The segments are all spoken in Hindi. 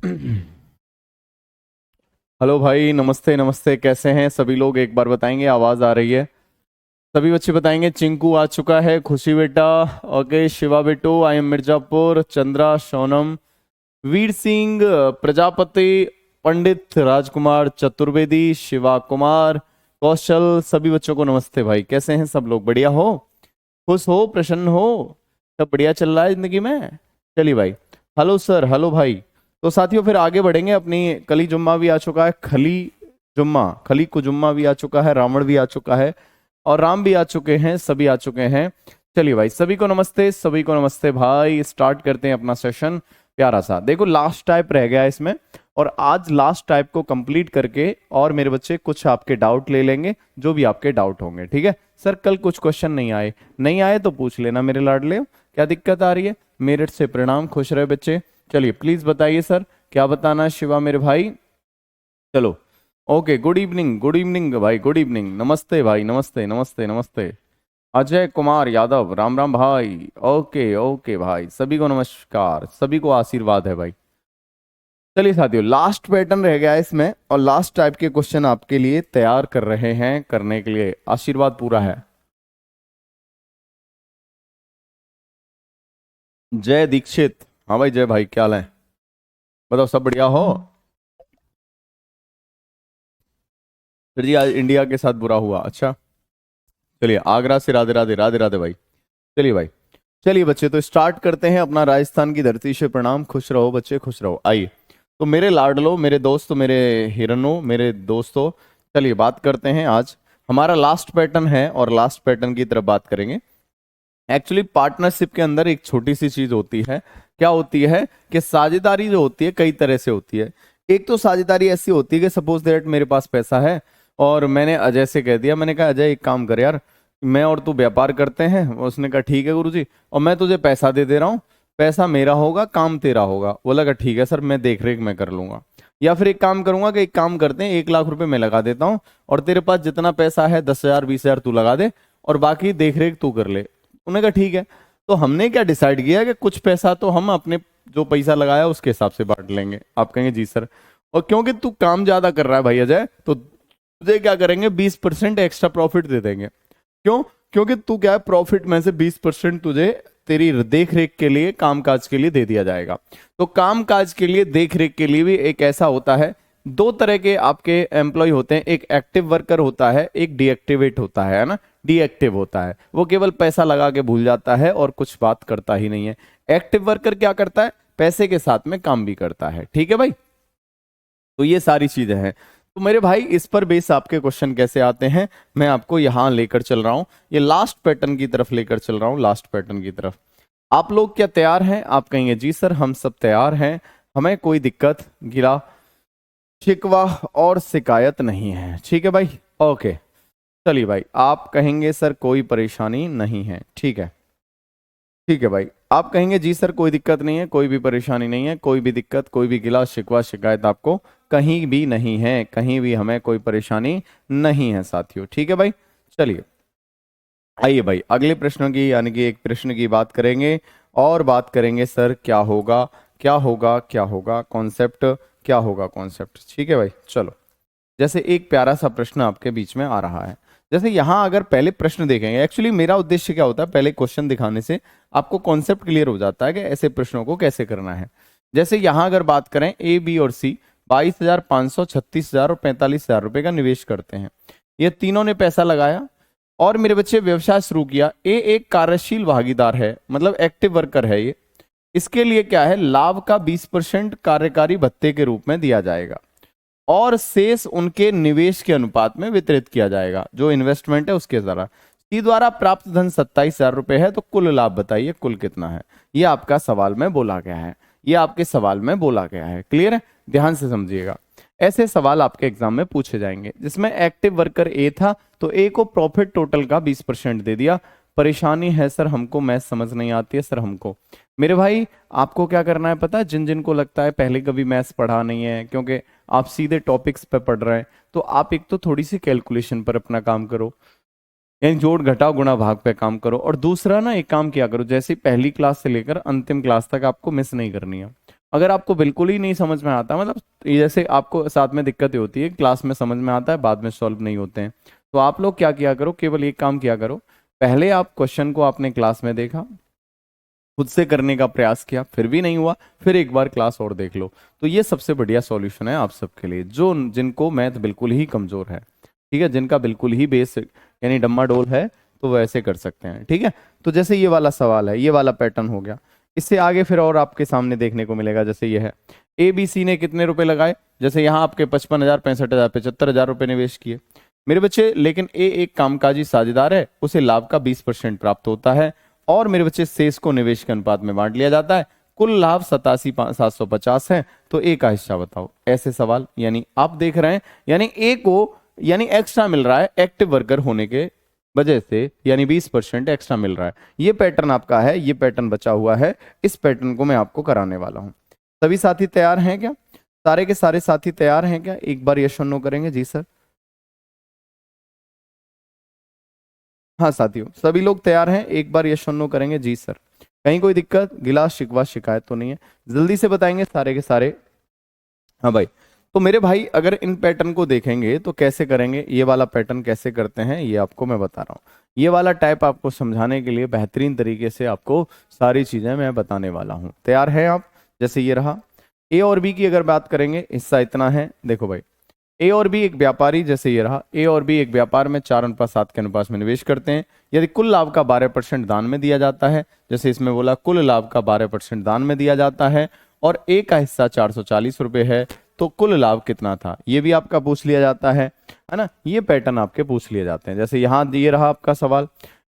हेलो भाई, नमस्ते नमस्ते। कैसे हैं सभी लोग? एक बार बताएंगे, आवाज़ आ रही है? सभी बच्चे बताएंगे। चिंकू आ चुका है, खुशी बेटा, ओके, शिवा बेटू, आई एम मिर्जापुर, चंद्रा, सोनम, वीर सिंह, प्रजापति, पंडित राजकुमार चतुर्वेदी, शिवा कुमार, कौशल, सभी बच्चों को नमस्ते भाई। कैसे हैं सब लोग? बढ़िया हो? खुश हो? प्रसन्न हो? सब बढ़िया चल रहा है जिंदगी में? चलिए भाई। हेलो सर, हेलो भाई। तो साथियों फिर आगे बढ़ेंगे। अपनी कली जुम्मा भी आ चुका है, खली जुम्मा, खली को जुम्मा भी आ चुका है, रावण भी आ चुका है और राम भी आ चुके हैं, सभी आ चुके हैं। चलिए भाई, सभी को नमस्ते, सभी को नमस्ते भाई। स्टार्ट करते हैं अपना सेशन। प्यारा सा देखो, लास्ट टाइप रह गया है इसमें, और आज लास्ट टाइप को कंप्लीट करके और मेरे बच्चे कुछ आपके डाउट ले लेंगे, जो भी आपके डाउट होंगे। ठीक है सर? कल कुछ क्वेश्चन नहीं आए तो पूछ लेना मेरे लाडले। क्या दिक्कत आ रही है? मेरठ से प्रणाम, खुश रहे बच्चे। चलिए प्लीज बताइए सर, क्या बताना है शिवा मेरे भाई? चलो, ओके। गुड इवनिंग भाई, गुड इवनिंग, नमस्ते भाई, नमस्ते नमस्ते नमस्ते। अजय कुमार यादव, राम राम भाई। ओके ओके भाई, सभी को नमस्कार, सभी को आशीर्वाद है भाई। चलिए साथियों, लास्ट पैटर्न रह गया है इसमें, और लास्ट टाइप के क्वेश्चन आपके लिए तैयार कर रहे हैं। करने के लिए आशीर्वाद पूरा है। जय दीक्षित, हाँ भाई जय भाई, क्या हाल है? बताओ, सब बढ़िया हो? फिर जी आज इंडिया के साथ बुरा हुआ, अच्छा। चलिए, आगरा से राधे राधे, राधे राधे भाई। चलिए भाई, चलिए बच्चे, तो स्टार्ट करते हैं अपना। राजस्थान की धरती से प्रणाम, खुश रहो बच्चे, खुश रहो। आइए, तो मेरे लाडलो, मेरे दोस्तों, मेरे हिरनो, मेरे दोस्तों, चलिए बात करते हैं। आज हमारा लास्ट पैटर्न है और लास्ट पैटर्न की तरफ बात करेंगे। एक्चुअली पार्टनरशिप के अंदर एक छोटी सी चीज होती है। क्या होती है कि साझेदारी जो होती है कई तरह से होती है। एक तो साझेदारी ऐसी होती है कि सपोज दैट मेरे पास पैसा है और मैंने अजय से कह दिया, मैंने कहा अजय एक काम कर यार, मैं और तू व्यापार करते हैं। उसने कहा ठीक है गुरुजी, और मैं तुझे पैसा दे रहा हूँ, पैसा मेरा होगा, काम तेरा होगा। बोला कहा ठीक है सर, मैं देख रेख मैं कर लूंगा। या फिर एक काम करूंगा कि एक काम करते हैं, 1 लाख रुपए मैं लगा देता हूँ और तेरे पास जितना पैसा है 10,000 20,000 तू लगा दे और बाकी देख रेख तू कर ले। उन्होंने कहा ठीक है। तो हमने क्या डिसाइड किया कि कुछ पैसा तो हम अपने जो पैसा लगाया उसके हिसाब से बांट लेंगे। आप कहेंगे जी सर, और क्योंकि तू काम ज्यादा कर रहा है भाई अजय, तो तुझे क्या करेंगे, 20% एक्स्ट्रा प्रॉफिट दे देंगे। क्यों? क्योंकि तू क्या है, प्रॉफिट में से 20% तुझे तेरी देख रेख के लिए, काम काज के लिए दे दिया जाएगा। तो काम काज के लिए, देख रेख के लिए भी एक ऐसा होता है। दो तरह के आपके एम्प्लॉय होते हैं, एक एक्टिव वर्कर होता है, एक डीएक्टिवेट होता है ना। डीएक्टिव होता है वो केवल पैसा लगा के भूल जाता है और कुछ बात करता ही नहीं है। एक्टिव वर्कर क्या करता है, पैसे के साथ में काम भी करता है। ठीक है भाई? तो ये सारी चीजें हैं। तो मेरे भाई, इस पर बेस आपके क्वेश्चन कैसे आते हैं, मैं आपको यहां लेकर चल रहा हूं। ये लास्ट पैटर्न की तरफ लेकर चल रहा हूं, लास्ट पैटर्न की तरफ। आप लोग क्या तैयार हैं? आप कहेंगे जी सर हम सब तैयार हैं, हमें कोई दिक्कत, गिला शिकवा और शिकायत नहीं है। ठीक है भाई? ओके। चलिए भाई, आप कहेंगे सर कोई परेशानी नहीं है। ठीक है, ठीक है भाई। आप कहेंगे जी सर कोई दिक्कत नहीं है, कोई भी परेशानी नहीं है, कोई भी दिक्कत, कोई भी गिला शिकवा शिकायत आपको कहीं भी नहीं है, कहीं भी हमें कोई परेशानी नहीं है साथियों। ठीक है भाई? चलिए, आइए भाई अगले प्रश्न की, यानी कि एक प्रश्न की बात करेंगे। और बात करेंगे सर क्या होगा, क्या होगा, क्या होगा कॉन्सेप्ट, क्या होगा कॉन्सेप्ट। ठीक है भाई? चलो, जैसे एक प्यारा सा प्रश्न आपके बीच में आ रहा है। जैसे यहां अगर पहले प्रश्न देखेंगे, एक्चुअली मेरा उद्देश्य क्या होता है, पहले क्वेश्चन दिखाने से आपको कॉन्सेप्ट क्लियर हो जाता है कि ऐसे प्रश्नों को कैसे करना है। जैसे यहां अगर बात करें, ए बी और सी 22,500, 36,000 और 45,000 रुपए का निवेश करते हैं। ये तीनों ने पैसा लगाया और मेरे बच्चे व्यवसाय शुरू किया। ए एक कार्यशील भागीदार है, मतलब एक्टिव वर्कर है ये। इसके लिए क्या है, लाभ का 20% कार्यकारी भत्ते के रूप में दिया जाएगा और शेष उनके निवेश के अनुपात में वितरित किया जाएगा, जो इन्वेस्टमेंट है उसके द्वारा। सी द्वारा प्राप्त धन 27,000 रुपए है, तो कुल लाभ बताइए कुल कितना है। ये आपका सवाल में बोला गया है, ये आपके सवाल में बोला गया है। क्लियर है? ध्यान से समझिएगा। ऐसे सवाल आपके एग्जाम में पूछे जाएंगे। जिसमें एक्टिव वर्कर ए था, तो ए को प्रॉफिट टोटल का 20% दे दिया। परेशानी है सर हमको मैथ समझ नहीं आती है सर हमको। मेरे भाई, आपको क्या करना है पता है? जिन जिन को लगता है पहले कभी मैथ्स पढ़ा नहीं है, क्योंकि आप सीधे टॉपिक्स पे पढ़ रहे हैं, तो आप एक तो थोड़ी सी कैलकुलेशन पर अपना काम करो, यानी जोड़ घटाव गुणा भाग पे काम करो। और दूसरा ना, एक काम किया करो, जैसे पहली क्लास से लेकर अंतिम क्लास तक आपको मिस नहीं करनी है। अगर आपको बिल्कुल ही नहीं समझ में आता, मतलब ये जैसे आपको साथ में दिक्कतें होती है, क्लास में समझ में आता है, बाद में सॉल्व नहीं होते हैं, तो आप लोग क्या किया करो, केवल एक काम किया करो, पहले आप क्वेश्चन को आपने क्लास में देखा, खुद से करने का प्रयास किया, फिर भी नहीं हुआ, फिर एक बार क्लास और देख लो। तो ये सबसे बढ़िया सॉल्यूशन है आप सबके लिए, जो जिनको मैथ बिल्कुल ही कमजोर है, ठीक है, जिनका बिल्कुल ही बेस यानी डम्माडोल है, तो वो ऐसे कर सकते हैं, ठीक है। तो जैसे ये वाला सवाल है, ये वाला पैटर्न हो गया, इससे आगे फिर और आपके सामने देखने को मिलेगा, जैसे ये है, ए बी सी ने कितने रुपए लगाए, जैसे यहाँ आपके 55,000, 65,000, 75,000 रुपए निवेश किए मेरे बच्चे, लेकिन ए एक कामकाजी साझेदार है, उसे लाभ का 20% प्राप्त होता है, और मेरे बच्चे शेष को निवेश के अनुपात में बांट लिया जाता है, कुल लाभ 87,750 है, तो ए का हिस्सा बताओ। ऐसे सवाल, यानी आप देख रहे हैं, यानी ए को यानी एक्स्ट्रा मिल रहा है एक्टिव वर्कर होने के वजह से, यानी 20% एक्स्ट्रा मिल रहा है। ये पैटर्न आपका है, ये पैटर्न बचा हुआ है, इस पैटर्न को मैं आपको कराने वाला हूं। सभी साथी तैयार हैं क्या? सारे के सारे साथी तैयार हैं क्या? एक बार यस और नो करेंगे। जी सर। हाँ साथियों, सभी लोग तैयार हैं, एक बार यस और नो करेंगे। जी सर। कहीं कोई दिक्कत, गिला शिकवा शिकायत तो नहीं है? जल्दी से बताएंगे सारे के सारे। हाँ भाई, तो मेरे भाई अगर इन पैटर्न को देखेंगे तो कैसे करेंगे, ये वाला पैटर्न कैसे करते हैं ये आपको मैं बता रहा हूँ। ये वाला टाइप आपको समझाने के लिए बेहतरीन तरीके से आपको सारी चीजें मैं बताने वाला हूँ। तैयार है आप? जैसे ये रहा, ए और बी की अगर बात करेंगे, हिस्सा इतना है, देखो भाई, ए और बी एक व्यापारी, जैसे ये रहा, ए और बी एक व्यापार में 4:7 के अनुपात में निवेश करते हैं। यदि कुल लाभ का 12% दान में दिया जाता है, जैसे इसमें बोला कुल लाभ का 12% दान में दिया जाता है, और ए का हिस्सा 440 रुपए है, तो कुल लाभ कितना था, ये भी आपका पूछ लिया जाता है ना। ये पैटर्न आपके पूछ लिए जाते हैं। जैसे यहाँ ये रहा आपका सवाल,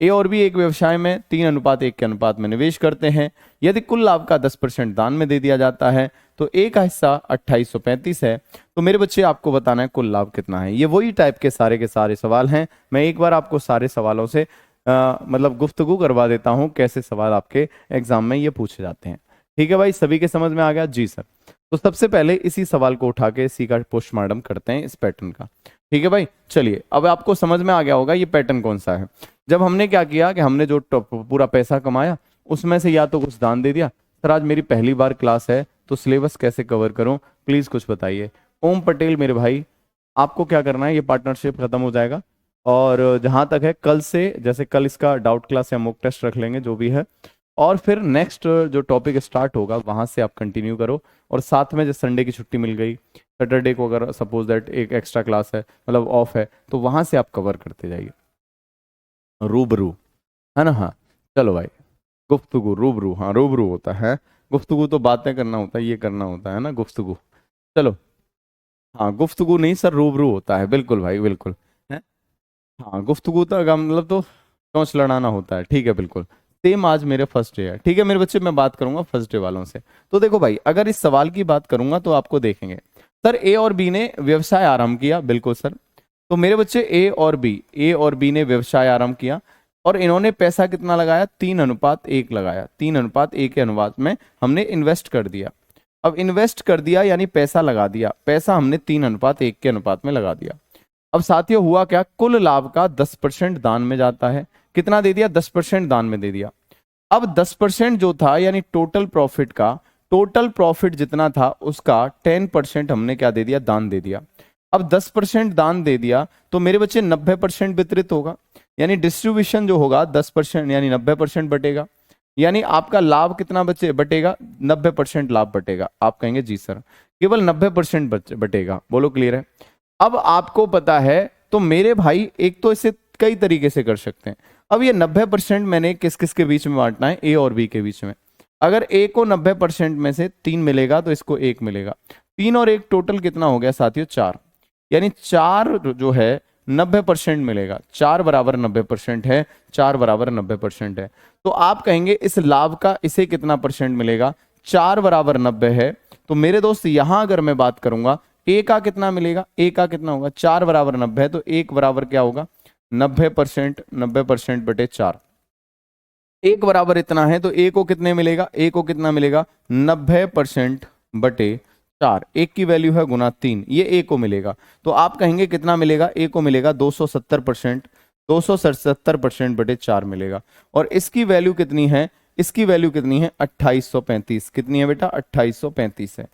ए और बी एक व्यवसाय में 3:1 के अनुपात में निवेश करते हैं। यदि कुल लाभ का 10% दान में दे दिया जाता है, तो ए का हिस्सा 2835 है। तो मेरे बच्चे आपको बताना है कुल लाभ कितना है। ये वही टाइप के सारे सवाल हैं। मैं एक बार आपको सारे सवालों से मतलब गुफ्तगू करवा देता हूं, कैसे सवाल आपके एग्जाम में ये पूछे जाते हैं। ठीक है भाई, सभी के समझ में आ गया? जी सर। तो सबसे पहले इसी सवाल को उठा के इसी का पोस्टमार्टम करते हैं, इस पैटर्न का। ठीक है भाई, चलिए अब आपको समझ में आ गया होगा ये पैटर्न कौन सा है। जब हमने क्या किया कि हमने जो पूरा पैसा कमाया उसमें से या तो कुछ दान दे दिया। सर आज मेरी पहली बार क्लास है तो सिलेबस कैसे कवर करूं, प्लीज कुछ बताइए। ओम पटेल मेरे भाई, आपको क्या करना है, ये पार्टनरशिप खत्म हो जाएगा, और जहां तक है कल से, जैसे कल इसका डाउट क्लास या मॉक टेस्ट रख लेंगे जो भी है, और फिर नेक्स्ट जो टॉपिक स्टार्ट होगा वहां से आप कंटिन्यू करो। और साथ में जैसे संडे की छुट्टी मिल गई, सैटरडे को अगर सपोज दैट एक एक्स्ट्रा क्लास है, मतलब ऑफ है, तो वहां से आप कवर करते जाइए रूबरू, है ना। हाँ चलो भाई, गुफ्तगू रूबरू, हाँ रूबरू होता है, गुफ्तगू तो बातें करना होता है, ये करना होता है ना गुफ्तगू। चलो, हाँ गुफ्तगू नहीं सर, रूबरू होता है, बिल्कुल भाई बिल्कुल है। हाँ गुफ्तगू तो मतलब तो चौंच लड़ाना होता है, ठीक है बिल्कुल। सेम आज मेरे फर्स्ट डे है, ठीक है मेरे बच्चे, मैं बात करूंगा फर्स्ट डे वालों से। तो देखो भाई, अगर इस सवाल की बात करूंगा तो आपको देखेंगे, सर ए और बी ने व्यवसाय आरंभ किया, बिल्कुल सर। तो मेरे बच्चे ए और बी ने व्यवसाय आरंभ किया, और इन्होंने पैसा कितना लगाया, 3:1 लगाया, 3:1 के अनुपात में हमने इन्वेस्ट कर दिया। अब इन्वेस्ट कर दिया यानी पैसा लगा दिया, पैसा हमने 3:1 के अनुपात में लगा दिया। अब साथियों हुआ क्या, कुल लाभ का 10% दान में जाता है। कितना दे दिया, 10% दान में दे दिया। अब 10% जो था यानी टोटल प्रॉफिट का, टोटल प्रॉफिट जितना था उसका 10% हमने क्या दे दिया, दान दे दिया। अब 10% दान दे दिया तो मेरे बच्चे 90% वितरित होगा, यानी डिस्ट्रीब्यूशन जो होगा 10% यानी 90% बटेगा, यानी आपका लाभ कितना बचे बटेगा, 90% लाभ बटेगा। आप कहेंगे जी सर केवल 90% बटेगा, बोलो क्लियर है? अब आपको पता है तो मेरे भाई एक तो इसे कई तरीके से कर सकते हैं। अब ये 90% मैंने किस किस के बीच में बांटना है, ए और बी के बीच में। अगर ए को 90% में से 3 मिलेगा तो इसको 1 मिलेगा, 3 और 1 टोटल कितना हो गया साथियों, 4, यानी 4 जो है 90% मिलेगा, 4 बराबर 90% है, 4 बराबर 90% है। तो आप कहेंगे इस लाभ का इसे कितना परसेंट मिलेगा, 4 बराबर 90 है। तो मेरे दोस्त यहां अगर मैं बात करूंगा ए का कितना मिलेगा, ए का कितना होगा, 4 बराबर 90 है, तो 1 बराबर क्या होगा, 90%, 90% बटे 4। 1 बराबर इतना है तो ए को कितने मिलेगा, ए को कितना मिलेगा, 90% बटे 4। 1 की वैल्यू है गुना 3, ये ए को मिलेगा। तो आप कहेंगे कितना मिलेगा, ए को मिलेगा 270%, 277% बटे 4 मिलेगा। और इसकी वैल्यू कितनी है, इसकी वैल्यू कितनी है 2835। कितनी है बेटा 2835 है।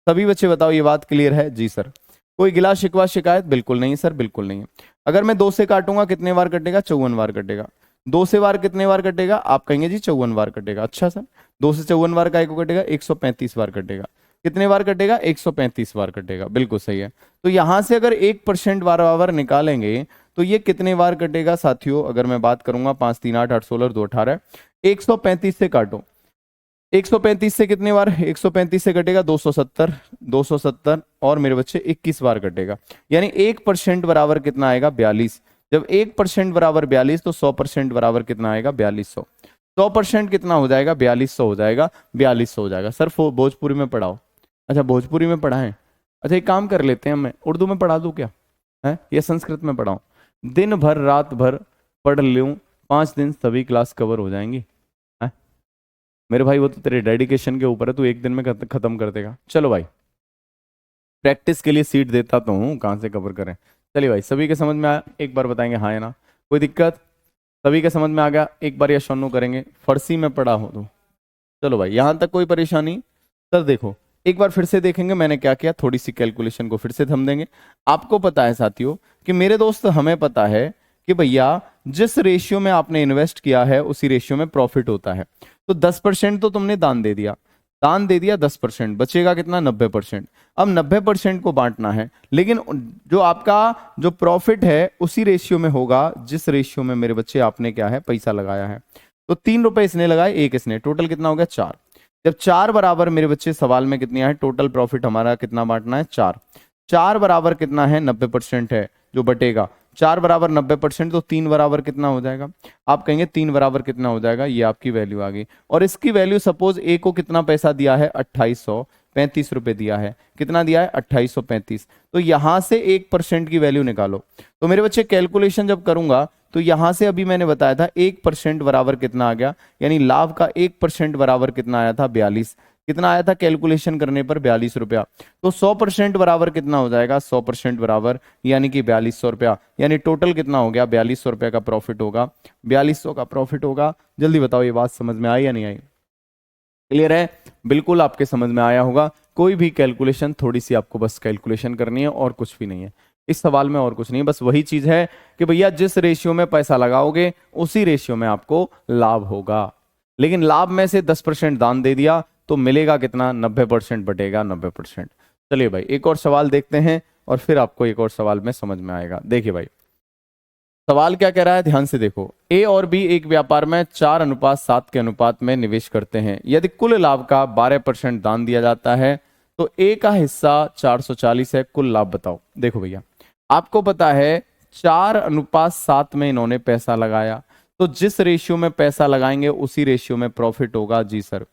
सभी बच्चे बताओ ये बात क्लियर है? जी सर। कोई गिला शिकवा शिकायत? बिल्कुल नहीं सर, बिल्कुल नहीं है। अगर मैं 2 से काटूंगा कितने बार कटेगा? 54 बार कटेगा। 2 से बार कितने बार कटेगा? आप कहेंगे जी 54 बार कटेगा। अच्छा सर, 2 से 54 बार काय को कटेगा? 135 बार कटेगा। कितने बार कटेगा? 135 बार कटेगा। बिल्कुल सही है। तो यहां से अगर 1% बराबर निकालेंगे तो ये कितने बार कटेगा साथियों? अगर मैं बात करूंगा 5 3 8 8 16 2 18, 135 से काटो। 135 से कितने बार? 135 से कटेगा 270, 270 और मेरे बच्चे 21 बार कटेगा। यानी 1% बराबर कितना आएगा? 42। जब 1% बराबर 42 तो 100% बराबर कितना आएगा? 4200। 100% कितना हो जाएगा? 4200 हो जाएगा। 4200 हो जाएगा। सर भोजपुरी में पढ़ाओ। अच्छा भोजपुरी में पढ़ाएं। अच्छा एक काम कर लेते हैं, मैं उर्दू में पढ़ा दूं क्या है या संस्कृत में पढ़ाऊं? दिन भर रात भर पढ़ लूं, 5 दिन सभी क्लास कवर हो जाएंगी। है मेरे भाई, वो तो तेरे डेडिकेशन के ऊपर है, तू एक दिन में खत्म कर देगा। चलो भाई, प्रैक्टिस के लिए सीट देता तो हूँ, कहाँ से कवर करें। चलिए भाई, सभी के समझ में आया? एक बार बताएंगे हाँ या ना। कोई दिक्कत? सभी के समझ में आ गया? एक बार या शोनू करेंगे, फर्सी में पढ़ा हो तो। चलो भाई, यहां तक कोई परेशानी? सर देखो, एक बार फिर से देखेंगे मैंने क्या किया, थोड़ी सी कैलकुलेशन को फिर से थम देंगे। आपको पता है साथियों कि मेरे दोस्त, हमें पता है कि भैया जिस रेशियो में आपने इन्वेस्ट किया है उसी रेशियो में प्रॉफिट होता है। तो 10% तो तुमने दान दे दिया, 10%, बचेगा कितना? 90%। अब 90% को बांटना है, लेकिन जो आपका जो प्रॉफिट है उसी रेशियो में होगा जिस रेशियो में मेरे बच्चे आपने क्या है पैसा लगाया है। तो 3 रुपए इसने लगाए, 1 इसने, टोटल कितना हो गया? 4। जब 4 बराबर मेरे बच्चे सवाल में कितनी है टोटल प्रॉफिट हमारा कितना बांटना है? 4। 4 बराबर कितना है? 90% है जो बटेगा। 4 बराबर 90%, तो 3 बराबर कितना हो जाएगा? आप कहेंगे 3 बराबर कितना हो जाएगा? ये आपकी वैल्यू आ गई। और इसकी वैल्यू सपोज ए को कितना पैसा दिया है? 2835 रुपए दिया है। कितना दिया है? 2835। तो यहां से 1% की वैल्यू निकालो। तो मेरे बच्चे कैलकुलेशन जब करूंगा तो यहां से अभी मैंने बताया था 1% बराबर कितना आ गया, यानी लाभ का 1% बराबर कितना आया था? 42। कितना आया था कैलकुलेशन करने पर? 42 रुपया। तो 100% बराबर कितना हो जाएगा? 100% बराबर यानी कि 4200 रुपया। यानी टोटल कितना हो गया? 4200 रुपया का प्रॉफिट होगा। 4200 का प्रॉफिट होगा। जल्दी बताओ, ये बात समझ में आई या नहीं आई? क्लियर है? बिल्कुल आपके समझ में आया होगा। कोई भी कैलकुलेशन, थोड़ी सी आपको बस कैलकुलेशन करनी है और कुछ भी नहीं है इस सवाल में, और कुछ नहीं। बस वही चीज है कि भैया जिस रेशियो में पैसा लगाओगे उसी रेशियो में आपको लाभ होगा। लेकिन लाभ में से 10% दान दे दिया तो मिलेगा कितना? 90% बटेगा 90%। चलिए भाई, एक और सवाल देखते हैं और फिर आपको एक और सवाल में समझ में आएगा। देखिए भाई, सवाल क्या कह रहा है, ध्यान से देखो। ए और बी एक व्यापार में 4:7 के अनुपात में निवेश करते हैं। यदि कुल लाभ का 12% दान दिया जाता है तो ए का हिस्सा 440 है। कुल लाभ बताओ। देखो भैया, आपको पता है 4:7 में इन्होंने पैसा लगाया, तो जिस रेशियो में पैसा लगाएंगे उसी रेशियो में प्रॉफिट होगा। जी सर।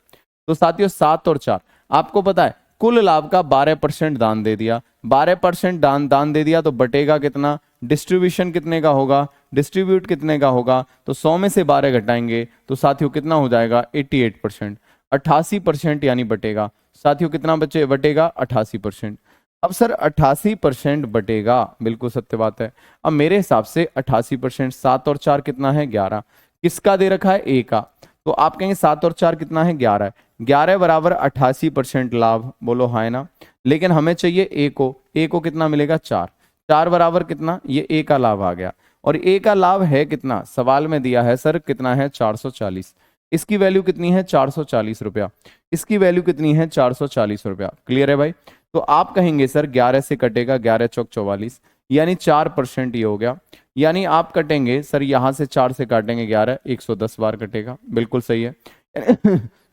तो साथियों 7 और 4, आपको पता है कुल लाभ का 12% दान दे दिया। 12% दान दे दिया तो बटेगा कितना? डिस्ट्रीब्यूशन कितने का होगा? डिस्ट्रीब्यूट कितने का होगा? तो 100 में से 12 घटाएंगे तो साथियों कितना हो जाएगा? 88%। 88% यानी बटेगा। साथियों कितना बचे बटेगा? 88%। अब सर 88% बटेगा, बिल्कुल सत्य बात है। अब मेरे हिसाब से 88%, 7 और 4 कितना है? 11। किसका दे रखा है? ए का। तो आप कहेंगे 7 और 4 कितना है? 11 है। 11 बराबर 88% लाभ, बोलो हाँ ना। लेकिन हमें चाहिए ए को। ए को कितना मिलेगा? 4। 4 बराबर कितना? ये ए का लाभ आ गया। और ए का लाभ है कितना? सवाल में दिया है सर कितना है? 440। इसकी वैल्यू कितनी है? 440 रुपया। इसकी वैल्यू कितनी है? 440 रुपया। क्लियर है भाई? तो आप कहेंगे सर 11 से कटेगा, 11 चौक 44, यानी 4% ये हो गया। यानी आप कटेंगे सर, यहां से 4 से काटेंगे 11, 110 बार कटेगा। बिल्कुल सही है।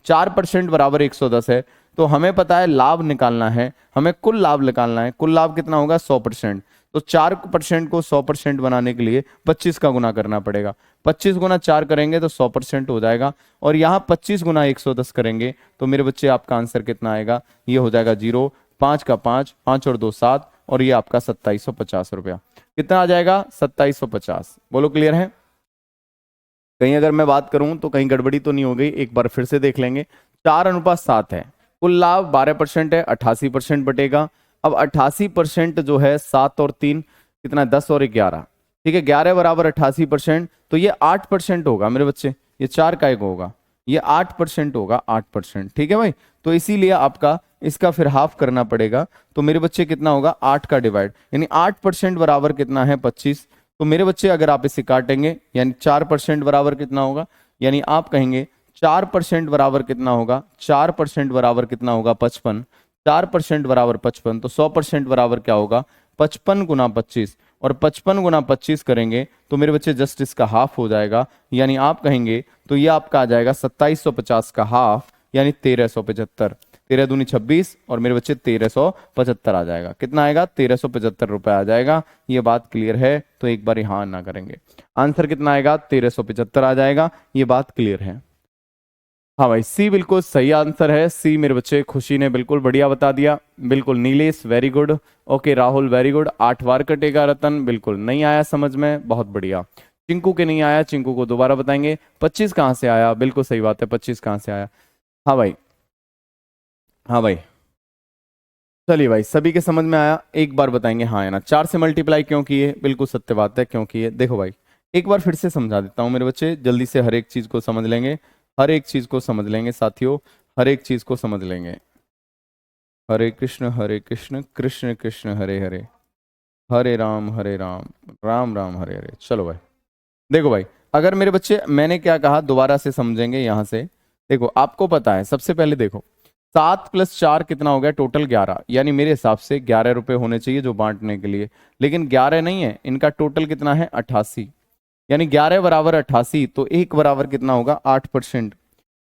4% बराबर 110 है। तो हमें पता है लाभ निकालना है, हमें कुल लाभ निकालना है। कुल लाभ कितना होगा? 100%। तो 4% को 100% बनाने के लिए 25 का गुना करना पड़ेगा। 25 गुना 4 करेंगे तो 100% हो जाएगा। और यहाँ 25 गुना 110 करेंगे तो मेरे बच्चे आपका आंसर कितना आएगा? ये हो जाएगा 0, 5 का 5, 5 और 2 7, और ये आपका 2750 रुपया। कितना आ जाएगा? 2750। बोलो क्लियर है? कहीं अगर मैं बात करूं तो कहीं गड़बड़ी तो नहीं हो गई? एक बार फिर से देख लेंगे। 4:7 है। कुल लाभ 12% है, 88% बटेगा। अब 88% जो है 7 और 3 कितना? 10 और 11। ठीक है, 11 बराबर 88%, तो ये 8% होगा मेरे बच्चे। ये 4 का एक होगा। ये 8% होगा, 8%। ठीक है भाई, तो इसीलिए आपका इसका फिर हाफ करना पड़ेगा। तो मेरे बच्चे कितना होगा, 8 का डिवाइड, यानी 8% बराबर कितना है, 25। तो मेरे बच्चे अगर आप इसे काटेंगे, यानी 4% बराबर कितना होगा, यानी आप कहेंगे 4% बराबर कितना होगा, 4% बराबर कितना होगा, 55। 4% बराबर 55, तो 100% बराबर क्या होगा, 55 गुना 25। और 55 गुना 25 करेंगे तो मेरे बच्चे जस्ट इसका हाफ हो जाएगा, यानी आप कहेंगे तो ये आपका आ जाएगा 2750 का हाफ, यानी 1375। 13 दूनी 26 और मेरे बच्चे 1375 आ जाएगा। कितना आएगा, 1375 रुपए आ जाएगा। ये बात क्लियर है, तो एक बार हाँ ना करेंगे। आंसर कितना आएगा, 1375 आ जाएगा। ये बात क्लियर है। हाँ भाई, सी बिल्कुल सही आंसर है। सी मेरे बच्चे, खुशी ने बिल्कुल बढ़िया बता दिया। बिल्कुल Nilesh very good. Okay Rahul very good. 8 बार कटेगा रतन, बिल्कुल नहीं आया समझ में, बहुत बढ़िया। चिंकू के नहीं आया, चिंकू को दोबारा बताएंगे। 25 कहाँ से आया, बिल्कुल सही बात है, 25 कहाँ से आया। हाँ भाई, हाँ भाई, चलिए भाई, सभी के समझ में आया, एक बार बताएंगे हाँ या ना। 4 से मल्टीप्लाई क्यों किए, बिल्कुल सत्य बात है, क्यों किए। देखो भाई, एक बार फिर से समझा देता हूँ मेरे बच्चे, जल्दी से हर एक चीज को समझ लेंगे, हर एक चीज को समझ लेंगे साथियों, हर एक चीज को समझ लेंगे। हरे कृष्ण कृष्ण कृष्ण हरे हरे, हरे राम राम राम हरे हरे। चलो भाई, देखो भाई, अगर मेरे बच्चे मैंने क्या कहा दोबारा से समझेंगे यहां से। देखो आपको पता है, सबसे पहले देखो 7 + 4 कितना हो गया, टोटल 11, यानी मेरे हिसाब से 11 रुपए होने चाहिए जो बांटने के लिए, लेकिन 11 नहीं है, इनका टोटल कितना है, 88। यानी 11 बराबर 88, तो 1 बराबर कितना होगा, 8%।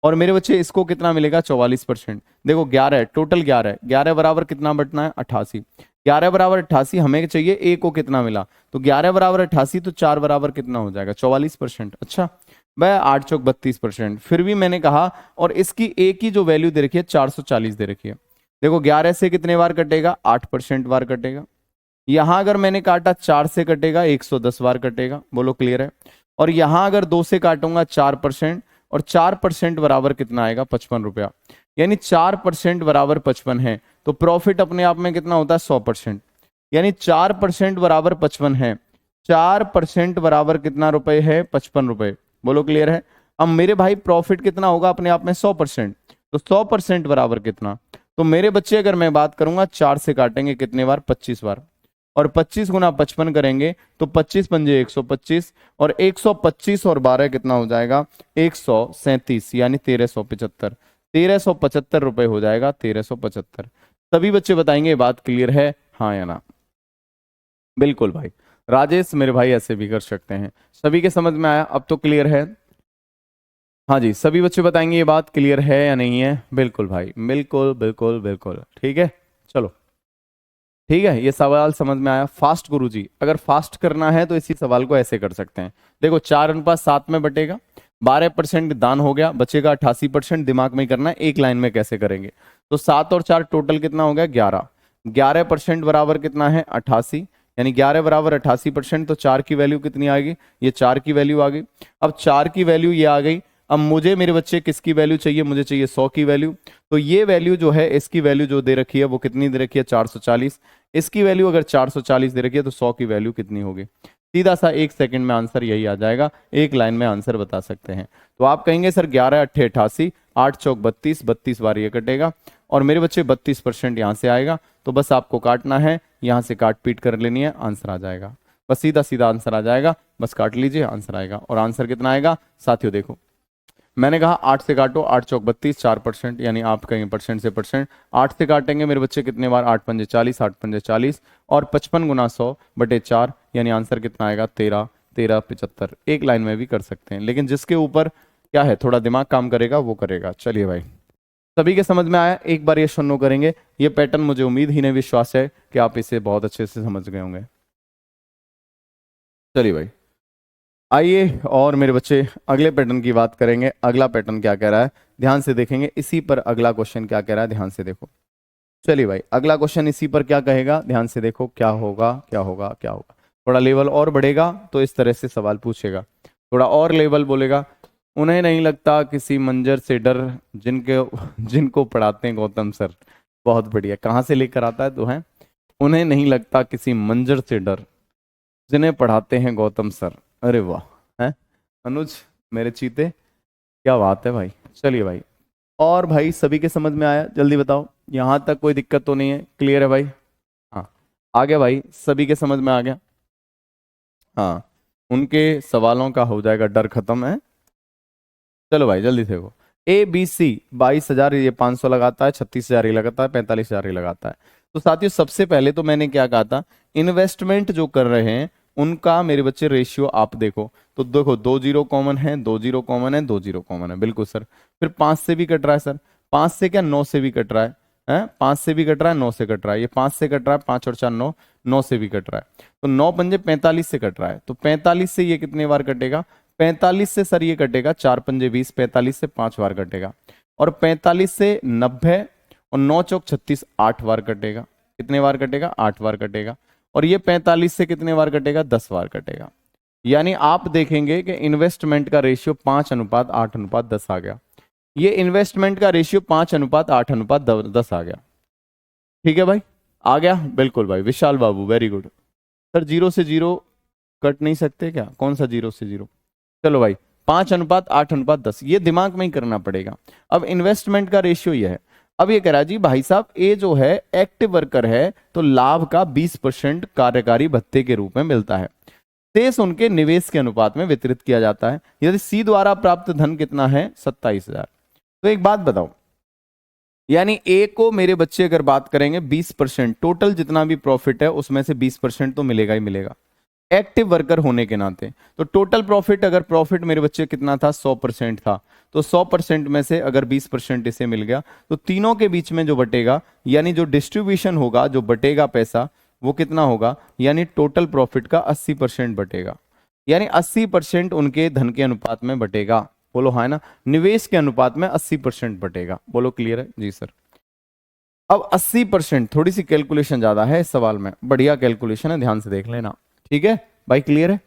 और मेरे बच्चे इसको कितना मिलेगा, 44%। देखो 11 है, टोटल 11 है, 11 बराबर कितना बटना है, 88। 11 बराबर 88, हमें चाहिए ए को कितना मिला, तो 11 बराबर 88, तो 4 बराबर कितना हो जाएगा, 44%। अच्छा वह 8 चौक 32%, फिर भी मैंने कहा। और इसकी ए की जो वैल्यू दे रखी है 440 दे रखी है। देखो 11 से कितने बार कटेगा, 8% बार कटेगा। यहां अगर मैंने काटा 4 से कटेगा, 110 बार कटेगा। बोलो क्लियर है। और यहां अगर 2 से काटूंगा 4%, और 4% बराबर कितना आएगा, 55 रुपया। यानी 4% बराबर 55 है, तो प्रॉफिट अपने आप में कितना होता है, 100%। यानी 4% बराबर 55 है, 4% बराबर कितना रुपए है, 55 रुपए। बोलो क्लियर है। अब मेरे भाई प्रॉफिट कितना होगा अपने आप में, 100%। तो 100% बराबर कितना, तो मेरे बच्चे अगर मैं बात करूंगा 4 से काटेंगे कितने बार, 25 बार। और 25 गुना 55 करेंगे तो 25 पंजे 125, और 125 और 12 कितना हो जाएगा, 137, यानी 1375। 1375 रुपए हो जाएगा, 1375। सभी बच्चे बताएंगे ये बात क्लियर है, हाँ या ना। बिल्कुल भाई, राजेश मेरे भाई ऐसे भी कर सकते हैं। सभी के समझ में आया, अब तो क्लियर है। हाँ जी, सभी बच्चे बताएंगे ये बात क्लियर है या नहीं है। बिल्कुल भाई, बिल्कुल बिल्कुल बिल्कुल, ठीक है। चलो ठीक है, ये सवाल समझ में आया। फास्ट गुरुजी, अगर फास्ट करना है तो इसी सवाल को ऐसे कर सकते हैं। देखो 4:7 में बटेगा, 12% दान हो गया, बचेगा 88%। दिमाग में ही करना है, एक लाइन में कैसे करेंगे। तो 7 और 4 टोटल कितना हो गया, 11। 11% बराबर कितना है, 88। यानी 11 बराबर 88%, तो 4 की वैल्यू कितनी आ गई, ये 4 की वैल्यू आ गई। अब 4 की वैल्यू ये आ गई। अब मुझे मेरे बच्चे किसकी वैल्यू चाहिए, मुझे चाहिए 100 की वैल्यू। तो ये वैल्यू जो है, इसकी वैल्यू जो दे रखी है वो कितनी दे रखी है, 440। इसकी वैल्यू अगर 440 दे रखी है तो 100 की वैल्यू कितनी होगी। सीधा सा 1 सेकंड में आंसर यही आ जाएगा, एक लाइन में आंसर बता सकते हैं। तो आप कहेंगे सर 11 अट्ठे 88, 8 चौक 32, 32 बार ये कटेगा, और मेरे बच्चे 32% यहाँ से आएगा। तो बस आपको काटना है, यहाँ से काट पीट कर लेनी है, आंसर आ जाएगा। बस सीधा सीधा आंसर आ जाएगा, बस काट लीजिए, आंसर आएगा। और आंसर कितना आएगा साथियों, देखो मैंने कहा 8 से काटो, 8 चौक 32, 4%, यानी आप कहेंगे परसेंट से परसेंट। 8 से काटेंगे मेरे बच्चे कितने बार, 8 पंजे 40, 8 पंजे 40, और 55 गुना 100 बटे 4, यानी आंसर कितना आएगा, 13, 13 75। एक लाइन में भी कर सकते हैं, लेकिन जिसके ऊपर क्या है, थोड़ा दिमाग काम करेगा वो करेगा। चलिए भाई, सभी के समझ में आया। एक बार ये सुनो करेंगे, ये पैटर्न मुझे उम्मीद ही नहीं विश्वास है कि आप इसे बहुत अच्छे से समझ गए होंगे। चलिए भाई, आइए और मेरे बच्चे अगले पैटर्न की बात करेंगे। अगला पैटर्न क्या कह रहा है, ध्यान से देखेंगे। इसी पर अगला क्वेश्चन क्या कह रहा है, ध्यान से देखो। चलिए भाई, अगला क्वेश्चन इसी पर क्या कहेगा, ध्यान से देखो। क्या होगा, क्या होगा, क्या होगा। थोड़ा लेवल और बढ़ेगा तो इस तरह से सवाल पूछेगा, थोड़ा और लेवल बोलेगा। उन्हें नहीं लगता किसी मंजर से डर, जिनके जिनको पढ़ाते हैं गौतम सर। बहुत बढ़िया, कहाँ से लेकर आता है तो है। उन्हें नहीं लगता किसी मंजर से डर, जिन्हें पढ़ाते हैं गौतम सर। अरे वाह, है अनुज मेरे चीते, क्या बात है भाई। चलिए भाई, और भाई सभी के समझ में आया? जल्दी बताओ, यहां तक कोई दिक्कत तो नहीं है? क्लियर है भाई? हाँ, आ गया भाई, सभी के समझ में आ गया? हाँ, उनके सवालों का हो जाएगा डर खत्म है। चलो भाई जल्दी से वो ABC 22,000, ये 500 लगाता है, 36,000 ही लगाता है, 45,000 ही लगाता है। तो साथियों सबसे पहले तो मैंने क्या कहा था, इन्वेस्टमेंट जो कर रहे हैं उनका मेरे बच्चे रेशियो आप देखो। तो देखो 2 जीरो कॉमन है, 2 जीरो कॉमन है, 2 जीरो कॉमन है, बिल्कुल सर। फिर 5 से भी कट रहा है सर, 5 से क्या 9 से भी कट रहा है, 5 से भी कट रहा है, 9 से कट रहा है, ये 5 से कट रहा है, 5 और 4 9, 9 से भी कट रहा है। तो 9 पंजे 45 से कट रहा है, तो 45 से ये कितने बार कटेगा? 45 से सर ये कटेगा 4 पंजे 20, 45 से 5 बार कटेगा। और 45 से 90 और 9 चौक 36, 8 बार कटेगा। कितने बार कटेगा? 8 बार कटेगा। और ये 45 से कितने बार कटेगा? 10 बार कटेगा। यानी आप देखेंगे कि इन्वेस्टमेंट का रेशियो 5:8:10 आ गया। ये इन्वेस्टमेंट का रेशियो 5:8:10 आ गया। ठीक है भाई, आ गया? बिल्कुल भाई, विशाल बाबू वेरी गुड। सर 0 से 0 कट नहीं सकते क्या? कौन सा 0 से 0? चलो भाई, 5:8:10, ये दिमाग में ही करना पड़ेगा। अब इन्वेस्टमेंट का रेशियो ये है। अब ये कह रहा है जी भाई साहब, ए जो है एक्टिव वर्कर है, तो लाभ का 20% कार्यकारी भत्ते के रूप में मिलता है। शेष उनके निवेश के अनुपात में वितरित किया जाता है। यदि सी द्वारा प्राप्त धन कितना है? 27,000। तो एक बात बताओ, यानी ए को मेरे बच्चे अगर बात करेंगे 20%, टोटल जितना भी प्रॉफिट है उसमें से 20% तो मिलेगा ही मिलेगा एक्टिव वर्कर होने के नाते। तो टोटल प्रॉफिट, अगर प्रॉफिट मेरे बच्चे कितना था? 100% था। तो 100% में से अगर 20% इसे मिल गया, तो तीनों के बीच में जो बटेगा, यानी जो डिस्ट्रीब्यूशन होगा, जो बटेगा पैसा, वो कितना होगा? यानी टोटल प्रॉफिट का 80% बटेगा। यानी 80% उनके धन के अनुपात में बटेगा। बोलो हाँ ना? निवेश के अनुपात में 80% बटेगा। बोलो क्लियर है? जी सर। अब 80%, थोड़ी सी कैलकुलेशन ज्यादा है इस सवाल में, बढ़िया कैलकुलेशन है, ध्यान से देख लेना। ठीक है भाई, क्लियर है?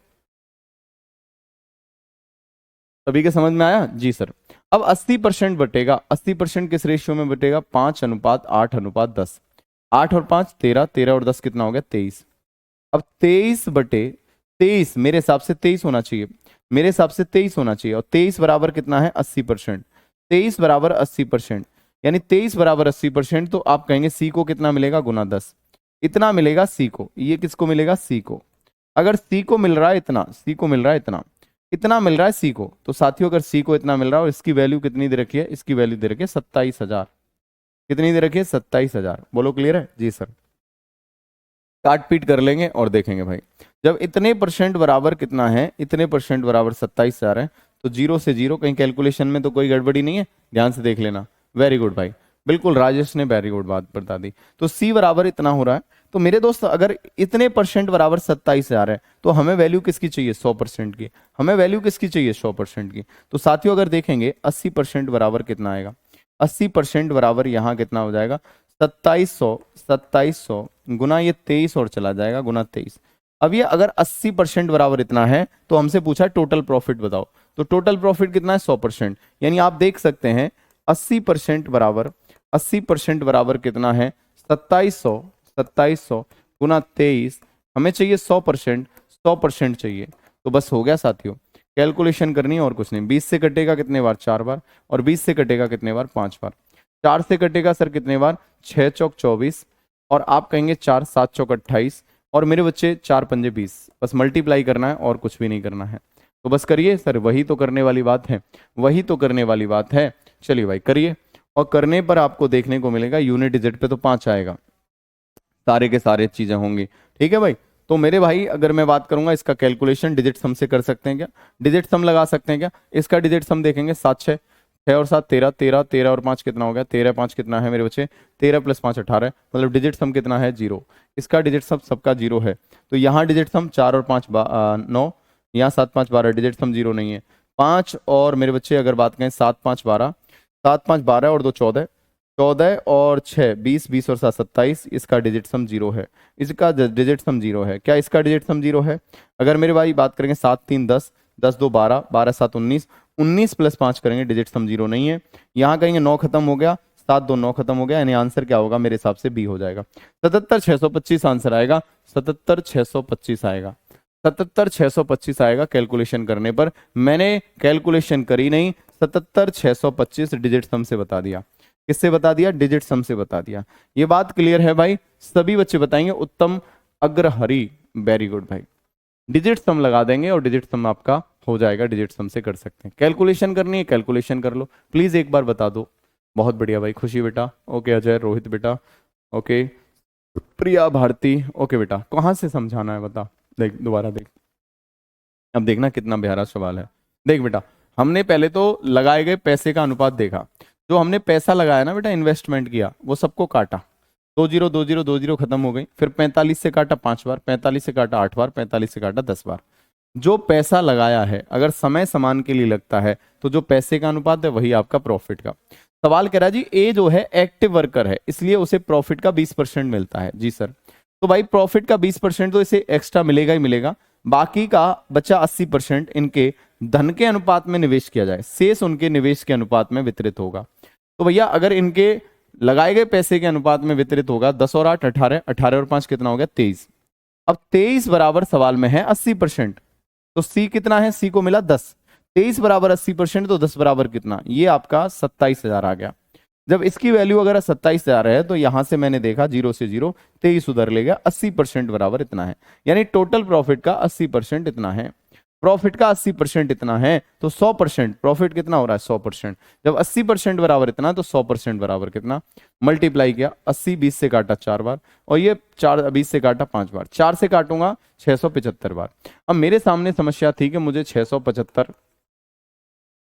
सभी के समझ में आया? जी सर। अब 80% बटेगा, 80% किस रेशियो में बटेगा? 5:8:10। 8 और 5 13, 13 और 10 कितना हो गया? 23। अब 23/23, मेरे हिसाब से 23 होना चाहिए, मेरे हिसाब से 23 होना चाहिए। और 23 बराबर कितना है? 80%। 23 बराबर 80%, यानी 23 बराबर 80%। तो आप कहेंगे सी को कितना मिलेगा? गुना 10। इतना मिलेगा सी को। ये किसको मिलेगा? सी को। अगर सी को मिल रहा है इतना, सी को मिल रहा है इतना, इतना मिल रहा है सी को, तो साथियों अगर सी को इतना मिल रहा है और इसकी वैल्यू कितनी दे रखी है? इसकी वैल्यू दे रखी है 27,000। कितनी दे रखी है? 27,000। बोलो क्लियर है? जी सर। काट पीट कर लेंगे और देखेंगे भाई, जब इतने परसेंट बराबर कितना है? इतने परसेंट बराबर 27,000 है, तो 0 से 0, कहीं कैलकुलेशन में तो कोई गड़बड़ी नहीं है? ध्यान से देख लेना। वेरी गुड भाई, बिल्कुल राजेश ने वेरी गुड बात बता दी। तो सी बराबर इतना हो रहा है। तो मेरे दोस्त अगर इतने परसेंट बराबर 27,000 है, तो हमें वैल्यू किसकी चाहिए? 100% की। हमें वैल्यू किसकी चाहिए? 100% की। तो साथियों अगर देखेंगे 80% बराबर कितना आएगा? 80% बराबर यहाँ कितना हो जाएगा? 2700 गुना ये 23 और चला जाएगा, गुना 23। अब ये अगर 80% बराबर इतना है, तो हमसे पूछा टोटल प्रॉफिट बताओ। तो टोटल प्रॉफिट कितना है? 100%। यानी आप देख सकते हैं 80% बराबर, 80% बराबर कितना है? 2700 गुना 23। हमें चाहिए 100%, 100% चाहिए। तो बस हो गया साथियों, कैलकुलेशन करनी है और कुछ नहीं। 20 से कटेगा कितने बार? 4 बार। और 20 से कटेगा कितने बार? 5 बार। 4 से कटेगा सर कितने बार? 6 चौक 24। और आप कहेंगे 4 7 चौक 28। और मेरे बच्चे 4 पंजे 20। बस मल्टीप्लाई करना है और कुछ भी नहीं करना है। तो बस करिए सर, वही तो करने वाली बात है, वही तो करने वाली बात है। चलिए भाई करिए, और करने पर आपको देखने को मिलेगा यूनिट डिजिट पे तो 5 आएगा, सारे के सारे चीजें होंगी। ठीक है भाई। तो मेरे भाई अगर मैं बात करूंगा, इसका कैलकुलेशन डिजिट सम से कर सकते हैं क्या? डिजिट सम लगा सकते हैं क्या? इसका डिजिट सम देखेंगे 7 6, 6 और 7 13, 13 13 और 5 कितना हो गया? 13 5 कितना है मेरे बच्चे? 13 + 5 18, मतलब डिजिट सम कितना है? 0। इसका डिजिट सम सबका 0 है। तो यहाँ डिजिट सम 4 और 5 9, यहाँ 7 5 12, डिजिट सम 0 नहीं है। 5 और मेरे बच्चे अगर बात करें 7 5 12, 7 5 12 और 2 14, 14 और 6 20, 20 और 7 27, इसका डिजिट सम 0 है। इसका डिजिट सम 0 है। क्या इसका डिजिट सम 0 है? अगर मेरे भाई बात करेंगे 7 3 10, 10 2 12, 12 7 19, 19 + 5 करेंगे, डिजिट सम 0 नहीं है। यहाँ कहेंगे 9 खत्म हो गया, 7 2 9 खत्म हो गया, यानी आंसर क्या होगा? मेरे हिसाब से बी हो जाएगा। 77,625 आंसर आएगा, 77,625 आएगा, 77,625 आएगा कैलकुलेशन करने पर। मैंने कैलकुलेशन करी नहीं, 77,625 डिजिट सम से बता दिया। किससे बता दिया? डिजिट सम से बता दिया। ये बात क्लियर है भाई? सभी बच्चे बताएंगे उत्तम अग्रहरि, वेरी गुड भाई। डिजिट सम लगा देंगे और डिजिट सम आपका हो जाएगा, डिजिट सम से कर सकते हैं। कैलकुलेशन करनी है, कैलकुलेशन कर लो, प्लीज एक बार बता दो। बहुत बढ़िया भाई, खुशी बेटा, ओके, अजय, रोहित बेटा, ओके, प्रिया भारती, ओके बेटा, कहाँ से समझाना है बता, देख दोबारा देख, अब देखना कितना प्यारा सवाल है। देख बेटा, हमने पहले तो लगाए गए पैसे का अनुपात देखा, जो हमने पैसा लगाया ना बेटा, इन्वेस्टमेंट किया, वो सबको काटा, 20 खत्म हो गई, फिर 45 से काटा 5 बार, 45 से काटा 8 बार, 45 से काटा 10 बार। जो पैसा लगाया है अगर समय समान के लिए लगता है तो जो पैसे का अनुपात है वही आपका प्रॉफिट का। सवाल कह रहा है जी ए जो है एक्टिव वर्कर है, इसलिए उसे प्रॉफिट का 20% मिलता है। जी सर, तो भाई प्रॉफिट का 20% तो इसे एक्स्ट्रा मिलेगा ही मिलेगा, बाकी का बचा 80% इनके धन के अनुपात में निवेश किया जाए, शेष उनके निवेश के अनुपात में वितरित होगा। तो भैया अगर इनके लगाए गए पैसे के अनुपात में वितरित होगा, 10 और 8 18, 18 और 5 कितना हो गया? 23। अब 23 बराबर सवाल में है 80%, तो सी कितना है? सी को मिला 10, 23 बराबर 80%, तो 10 बराबर कितना? ये आपका 27,000 आ गया। जब इसकी वैल्यू अगर 27,000 है तो यहां से मैंने देखा 0 से 0 23 उधर ले गया, 80% बराबर इतना है, यानी टोटल प्रॉफिट का 80% इतना है। प्रॉफिट का 80% इतना है तो 100% प्रॉफिट कितना हो रहा है? 100%। जब 80% बराबर इतना तो 100% बराबर कितना? मल्टीप्लाई किया, 80 20 से काटा 4 बार, और ये 4 20 से काटा 5 बार, 4 से काटूंगा 675 बार। अब मेरे सामने समस्या थी कि मुझे 675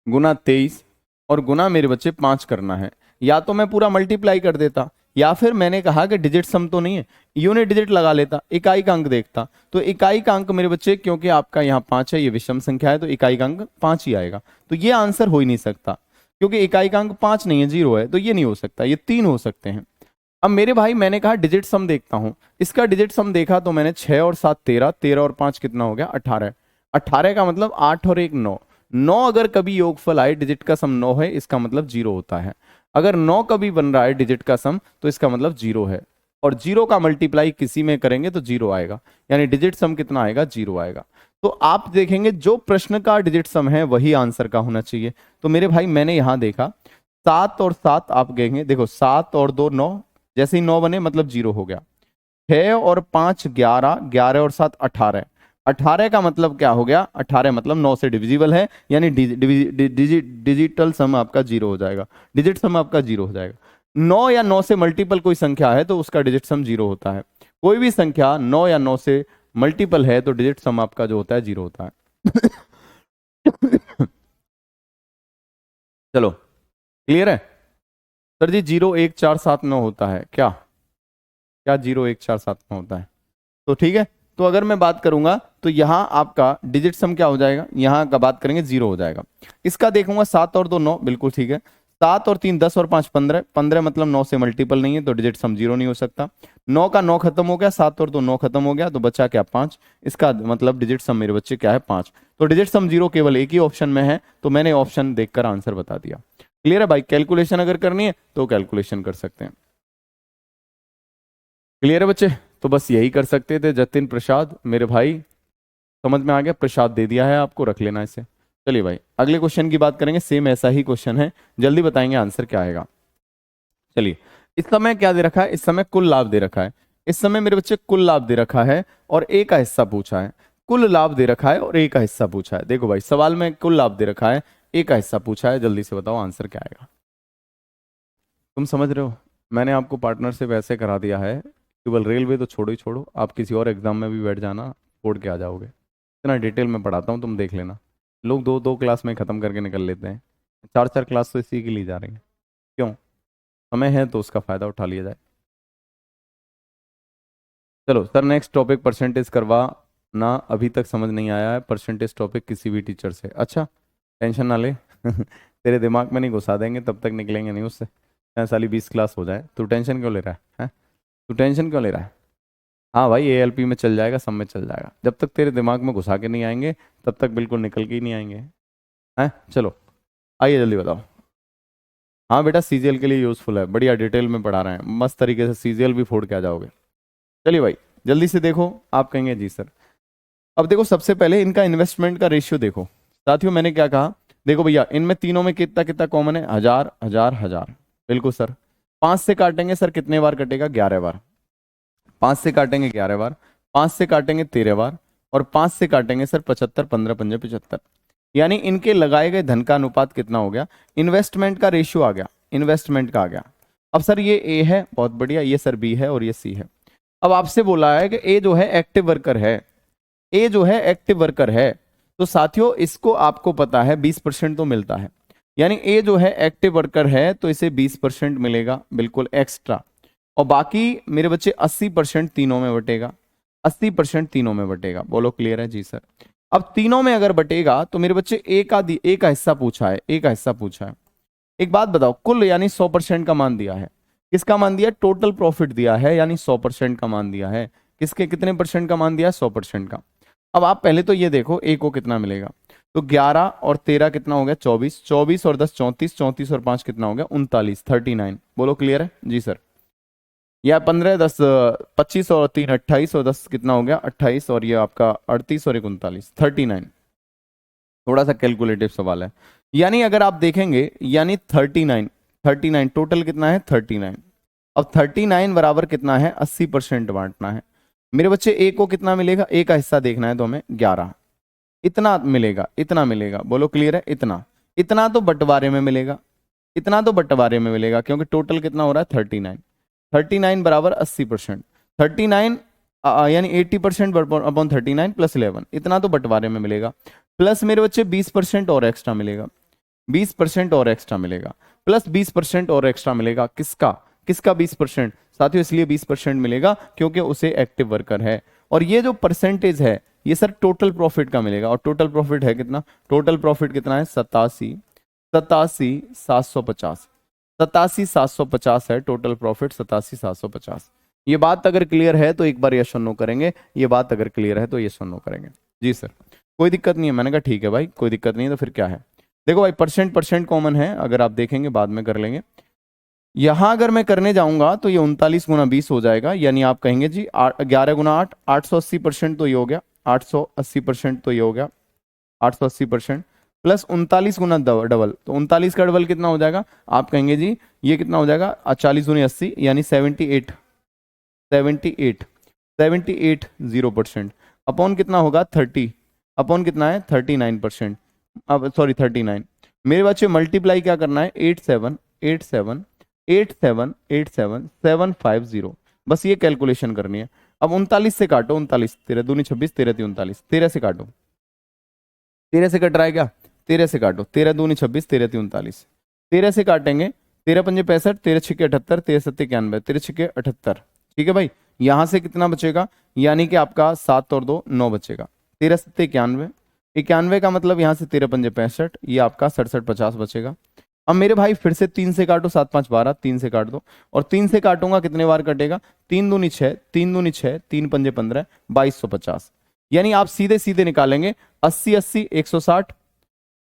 गुना 23 और गुना मेरे बच्चे 5 करना है, या तो मैं पूरा मल्टीप्लाई कर देता, या फिर मैंने कहा कि डिजिट सम तो नहीं है, यूनिट डिजिट लगा लेता, इकाई का अंक देखता। तो इकाई का अंक मेरे बच्चे, क्योंकि आपका यहाँ 5 है, ये विषम संख्या है, तो इकाई का अंक 5 ही आएगा। तो ये आंसर हो ही नहीं सकता, क्योंकि इकाई का अंक 5 नहीं है, 0 है, तो ये नहीं हो सकता, ये 3 हो सकते हैं। अब मेरे भाई मैंने कहा डिजिट सम देखता हूं, इसका डिजिट सम देखा तो मैंने 6 और 7 13, 13 और 5 कितना हो गया? 18। 18 का मतलब 8 और 1 9। 9 अगर कभी योगफल आए, डिजिट का सम 9 है, इसका मतलब 0 होता है। अगर 9 कभी बन रहा है डिजिट का सम तो इसका मतलब 0 है, और 0 का मल्टीप्लाई किसी में करेंगे तो 0 आएगा, यानी डिजिट सम कितना आएगा? 0 आएगा। तो आप देखेंगे जो प्रश्न का डिजिट सम है वही आंसर का होना चाहिए। तो मेरे भाई मैंने यहां देखा 7 और 7, आप कहेंगे देखो 7 और 2 9, जैसे ही 9 बने मतलब 0 हो गया। 6 और 5 11, 11 और 7 18, 18 का मतलब क्या हो गया? 18 मतलब 9 से डिविजिबल है, यानी डिजिटल सम आपका 0 हो जाएगा, डिजिट सम आपका 0 हो जाएगा। 9 या 9 से मल्टीपल कोई संख्या है तो उसका डिजिट सम 0 होता है। कोई भी संख्या 9 या 9 से मल्टीपल है तो डिजिट सम आपका जो होता है 0 होता है। चलो क्लियर है सर जी? 0 1 4 7 9 होता है क्या? क्या 0 1 4 7 9 होता है? तो ठीक है, तो अगर मैं बात करूंगा तो यहां आपका डिजिट सम क्या हो जाएगा? यहां का बात करेंगे 0 हो जाएगा। इसका देखूंगा 7 और 2 9, बिल्कुल ठीक है। 7 और 3 10 और 5 15, 15 मतलब 9 से मल्टीपल नहीं है तो डिजिट सम 0 नहीं हो सकता। 9 का 9 खत्म हो गया, 7 और 2 9 खत्म हो गया, तो बचा क्या? 5। इसका मतलब डिजिट सम मेरे बच्चे क्या है? 5। तो डिजिट सम 0 केवल एक ही ऑप्शन में है, तो मैंने ऑप्शन देखकर आंसर बता दिया। क्लियर है भाई? कैलकुलेशन अगर करनी है तो कैलकुलेशन कर सकते हैं। क्लियर है बच्चे? तो बस यही कर सकते थे जतिन प्रसाद मेरे भाई, समझ में आ गया? प्रसाद दे दिया है आपको, रख लेना इसे। चलिए भाई अगले क्वेश्चन की बात करेंगे, सेम ऐसा ही क्वेश्चन है, जल्दी बताएंगे आंसर क्या आएगा। चलिए, इस समय क्या दे रखा है? इस समय कुल लाभ दे रखा है। इस समय मेरे बच्चे कुल लाभ दे रखा है और ए का हिस्सा पूछा है। कुल लाभ दे रखा है और ए का हिस्सा पूछा है। देखो भाई सवाल में कुल लाभ दे रखा है, ए का हिस्सा पूछा है, जल्दी से बताओ आंसर क्या आएगा। तुम समझ रहे हो? मैंने आपको पार्टनरशिप ऐसे करा दिया है, केवल रेलवे तो छोड़ो ही छोड़ो, आप किसी और एग्जाम में भी बैठ जाना, छोड़ के आ जाओगे। इतना डिटेल में पढ़ाता हूँ, तुम देख लेना। लोग 2 2 क्लास में ख़त्म करके निकल लेते हैं, 4 4 क्लास तो इसी के लिए जा रहे हैं। क्यों? समय है तो उसका फ़ायदा उठा लिया जाए। चलो सर नेक्स्ट टॉपिक परसेंटेज करवाना, अभी तक समझ नहीं आया है परसेंटेज टॉपिक किसी भी टीचर से। अच्छा टेंशन ना ले तेरे दिमाग में नहीं घुसा देंगे तब तक निकलेंगे नहीं उससे, चाहे साली 20 क्लास हो जाए। तू टेंशन क्यों ले रहा है? तू टेंशन क्यों ले रहा है? हाँ भाई एएलपी में चल जाएगा, सब में चल जाएगा, जब तक तेरे दिमाग में घुसा के नहीं आएंगे तब तक बिल्कुल निकल के ही नहीं आएंगे। हैं चलो आइए जल्दी बताओ। हाँ बेटा सीजीएल के लिए यूजफुल है, बढ़िया डिटेल में पढ़ा रहे हैं, मस्त तरीके से सीजीएल भी फोड़ के आ जाओगे। चलिए भाई जल्दी से देखो, आप कहेंगे जी सर। अब देखो सबसे पहले इनका इन्वेस्टमेंट का रेशियो देखो। साथियों मैंने क्या कहा? देखो भैया इनमें तीनों में कितना कितना कॉमन है, 1000 1000 1000। बिल्कुल सर। 5 से काटेंगे सर कितने बार कटेगा, 11 बार। 5 से काटेंगे 11 बार, 5 से काटेंगे 13 बार, और 5 से काटेंगे सर 75, 15 पंजे 75। यानी इनके लगाए गए धन का अनुपात कितना हो गया, इन्वेस्टमेंट का रेशियो आ गया, इन्वेस्टमेंट का आ गया। अब सर ये ए है, बहुत बढ़िया, ये सर बी है और ये सी है। अब आपसे बोला है कि ए जो है एक्टिव वर्कर है, ए जो है एक्टिव वर्कर है, तो साथियों इसको आपको पता है 20% तो मिलता है। यानी ए जो है एक्टिव वर्कर है तो इसे 20% मिलेगा बिल्कुल एक्स्ट्रा, और बाकी मेरे बच्चे 80% तीनों में बटेगा, 80% तीनों में बटेगा। बोलो क्लियर है जी सर। अब तीनों में अगर बटेगा तो मेरे बच्चे ए का हिस्सा पूछा है, ए का हिस्सा पूछा है। एक बात बताओ, कुल यानी 100% का मान दिया है, किसका मान दिया, टोटल प्रॉफिट दिया है, यानी 100% का मान दिया है। किसके कितने परसेंट का मान दिया, 100% का। अब आप पहले तो ये देखो ए को कितना मिलेगा, तो 11 और 13 कितना हो गया, 24, 24 और 10 34, 34 और 5 कितना हो गया, 39, 39। बोलो क्लियर है जी सर। या 15 10 25 और 3 28 और 10 कितना हो गया, 28, और ये आपका 38 और 1 39, 39। थोड़ा सा कैलकुलेटिव सवाल है। यानी अगर आप देखेंगे यानी 39, 39 टोटल कितना है 39। अब 39 बराबर कितना है, 80% बांटना है। मेरे बच्चे ए को कितना मिलेगा, ए का हिस्सा देखना है तो हमें 11 इतना मिलेगा, इतना मिलेगा। बोलो क्लियर है, इतना, इतना तो बंटवारे में मिलेगा, इतना तो बंटवारे में मिलेगा, क्योंकि टोटल कितना हो रहा है 39। 39 बराबर 80%, 39 यानी 80% अपॉन 39 प्लस 11, इतना तो बंटवारे में मिलेगा। प्लस मेरे बच्चे 20% और एक्स्ट्रा मिलेगा, 20% और एक्स्ट्रा मिलेगा, प्लस 20% और एक्स्ट्रा मिलेगा। किसका, किसका 20%, साथियों इसलिए 20% मिलेगा क्योंकि उसे एक्टिव वर्कर है। और ये जो परसेंटेज है ये सर टोटल प्रॉफिट का मिलेगा, और टोटल प्रॉफिट है कितना, टोटल प्रॉफिट कितना है 87, 87 750, 87 750 है टोटल प्रॉफिट, 87 750। ये बात अगर क्लियर है तो एक बार यस और नो करेंगे, ये बात अगर क्लियर है तो यस और नो करेंगे जी सर। कोई दिक्कत नहीं है, मैंने कहा ठीक है भाई कोई दिक्कत नहीं है, तो फिर क्या है। देखो भाई परसेंट परसेंट कॉमन है, अगर आप देखेंगे बाद में कर लेंगे। यहां अगर मैं करने जाऊंगा तो ये 39 गुना 20 हो जाएगा, यानी आप कहेंगे जी 11 गुना 8, 880% तो ये हो गया, 880% तो ये हो गया, 880% प्लस 39 गुना डबल, तो 39 का डबल कितना हो जाएगा, आप कहेंगे जी ये कितना हो जाएगा, 40 गुनी 80 यानी 78, 78, 78 0%, अपॉन कितना होगा 30, अपॉन कितना है 39%, अब सॉरी 39। मेरे बच्चे मल्टीप्लाई क्या करना है, 87 87 87 87 750, बस ये कैलकुलेशन करनी है। अब 39 से काटो, 39 13 दूनी 26, 13 3 39, 13 से काटो, 13 से कट रहा है क्या, 13 से काटो, 13 दूनी 26, 13 3 39, 13 से काटेंगे, 13 पंजे 65, 13 छिके 78, 13 सत्ते 91, 13 छिके 78। ठीक है भाई, यहां से कितना बचेगा, यानी कि आपका 7 और 2 9 बचेगा, 13 सत्ते 91, 91 का मतलब यहां से 13 पंजे 65, ये आपका 67 50 बचेगा। अब मेरे भाई फिर से 3 से काटो, 7 5 12, 3 से काट दो, और 3 से काटूंगा कितने बार कटेगा, 3 दूनी 6, 3 दूनी 6, 3 पंजे 15, 2250। यानी आप सीधे सीधे निकालेंगे 80 80 160,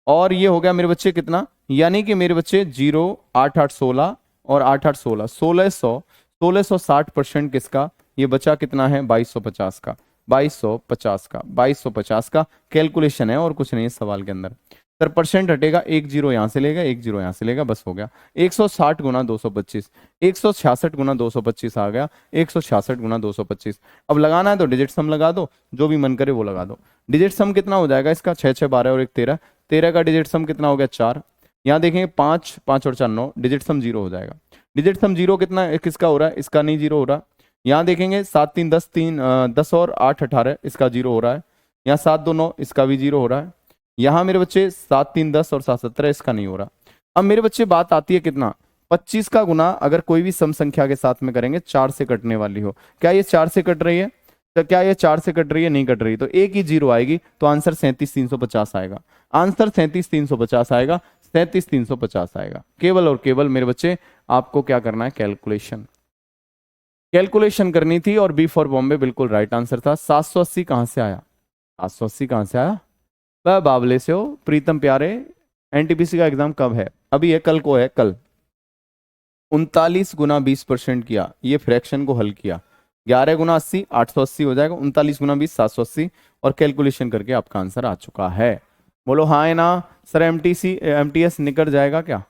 और ये हो गया मेरे बच्चे कितना, यानी कि मेरे बच्चे 0 8 8 16 और 8 8 16 1600, 1660% किसका, ये बचा कितना है 2250 का, 2250 का, 2250 का कैलकुलेशन है और कुछ नहीं है सवाल के अंदर। सर परसेंट हटेगा, एक जीरो यहां से लेगा, एक जीरो यहां से लेगा, बस हो गया। 160 गुना 225, 166 गुना 225 आ गया, 166 गुना 225। अब लगाना है तो डिजिट सम लगा दो, जो भी मन करे वो लगा दो। डिजिट सम कितना हो जाएगा इसका, 6 6 12 और 1 13, 13 का डिजिट सम कितना हो गया 4। यहाँ देखेंगे 5 5 और 4 9, डिजिट सम 0 हो जाएगा। डिजिट सम 0 कितना किसका हो रहा है, इसका नहीं 0 हो रहा। यहाँ देखेंगे 7 3 10 3 10 और 8 18, इसका 0 हो रहा है। यहाँ 7 2 9, इसका भी 0 हो रहा है। यहाँ मेरे बच्चे 7 3 10 और 7 17, इसका नहीं हो रहा। अब मेरे बच्चे बात आती है कितना, 25 का गुना अगर कोई भी सम संख्या के साथ में करेंगे 4 से कटने वाली हो, क्या ये 4 से कट रही है, तो क्या ये 4 से कट रही है, नहीं कट रही, तो एक ही जीरो आएगी, तो आंसर 37 350 आएगा, आंसर 37 350 आएगा, 37 350 आएगा। केवल और केवल मेरे बच्चे आपको क्या करना है, कैलकुलेशन, कैलकुलेशन करनी थी, और बी फॉर बॉम्बे बिल्कुल राइट आंसर था। 780 कहां से आया, 780 कहां से आया, वह बावले से हो। प्रीतम प्यारे, एनटीपीसी का एग्जाम कब है, अभी है, कल को है, कल। 39 गुना 20% किया, ये फ्रैक्शन को हल किया, 11 गुना 80 880 हो जाएगा, 39 गुना 20 780, और कैलकुलेशन करके आपका आंसर आ चुका है। बोलो हाँ है ना। सर एमटीएस निकल जाएगा क्या?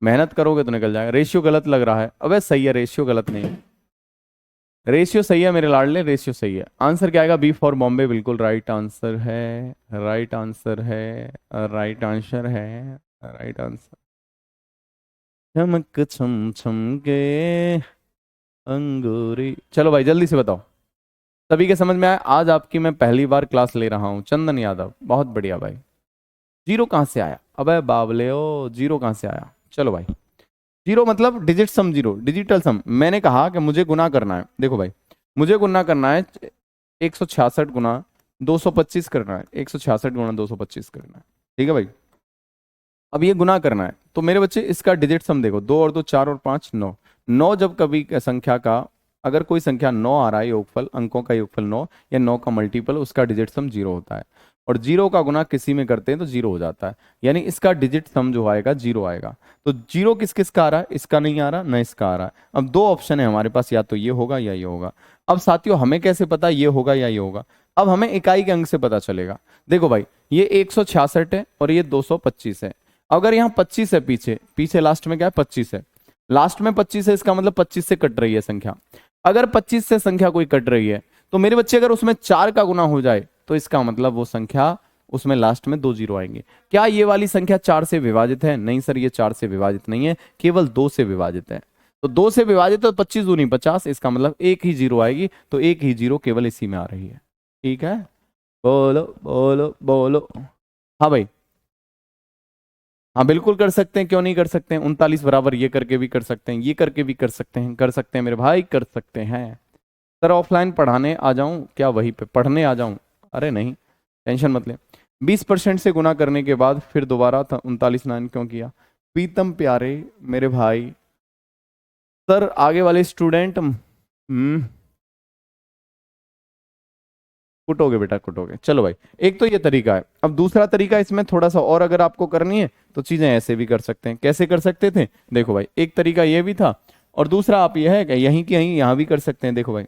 मेहनत करोगे तो निकल जाएगा। रेशियो गलत लग रहा है, अबे सही है, रेशियो गलत नहीं है, रेशियो सही है मेरे लाडले, रेशियो सही है। आंसर क्या आएगा? बी फॉर बॉम्बे बिल्कुल राइट आंसर है, राइट आंसर है, राइट आंसर है, राइट आंसर। चमक छम छम के अंगूरी। चलो भाई जल्दी से बताओ, सभी के समझ में आया? आज आपकी मैं पहली बार क्लास ले रहा हूँ, चंदन यादव, बहुत बढ़िया भाई। जीरो कहाँ से आया? अबे बाबले ओ, जीरो कहाँ से आया? चलो भाई, जीरो मतलब डिजिट सम जीरो, डिजिटल सम। मैंने कहा कि मुझे गुना करना है, देखो भाई, मुझे गुना करना है 166 गुना 225 करना है, 166 गुना 225 करना है, ठीक है भाई। अब ये गुना करना है तो मेरे बच्चे इसका डिजिट सम देखो, 2 और 2 4 और 5 9। 9 जब कभी संख्या का, अगर कोई संख्या 9 आ रहा है योगफल, अंकों का योगफल 9 या 9 का मल्टीपल, उसका डिजिट सम 0 होता है। और 0 का गुना किसी में करते हैं तो 0 हो जाता है, यानी इसका डिजिट सम जो आएगा 0 आएगा। तो 0 किस किस का आ रहा है? इसका नहीं आ रहा, न इसका आ रहा है। अब दो ऑप्शन है हमारे पास, या तो ये होगा या ये होगा। अब साथियों हमें कैसे पता ये होगा या ये होगा? अब हमें इकाई के अंक से पता चलेगा। देखो भाई, ये 166 है और ये 225 है। अगर यहाँ 25 है, पीछे पीछे लास्ट में क्या है? 25 है, लास्ट में 25 है, इसका मतलब 25 से कट रही है संख्या। अगर 25 से संख्या कोई कट रही है तो मेरे बच्चे अगर उसमें 4 का गुना हो जाए तो इसका मतलब वो संख्या, उसमें लास्ट में 2 जीरो आएंगे। क्या ये वाली संख्या 4 से विभाजित है? नहीं सर, ये 4 से विभाजित नहीं है, केवल 2 से विभाजित है। तो 2 से विभाजित तो 25 दूनी 50, इसका मतलब एक ही जीरो आएगी, तो एक ही जीरो केवल इसी में आ रही है। ठीक है, बोलो बोलो बोलो। हाँ भाई, हाँ बिल्कुल कर सकते हैं, क्यों नहीं कर सकते हैं? 39 बराबर ये करके भी कर सकते हैं, ये करके भी कर सकते हैं, कर सकते हैं मेरे भाई, कर सकते हैं। सर ऑफलाइन पढ़ाने आ जाऊं क्या? वहीं पे पढ़ने आ जाऊं? अरे नहीं, टेंशन मत ले। 20% से गुना करने के बाद फिर दोबारा 39 क्यों किया? प्रीतम प्यारे मेरे भाई, सर आगे वाले स्टूडेंट कुटोगे बेटा, कुटोगे। चलो भाई, एक तो ये तरीका है। अब दूसरा तरीका इसमें थोड़ा सा और अगर आपको करनी है तो चीजें ऐसे भी कर सकते हैं। कैसे कर सकते थे? देखो भाई, एक तरीका ये भी था, और दूसरा आप ये है कि यहीं की यहीं यहाँ भी कर सकते हैं। देखो भाई,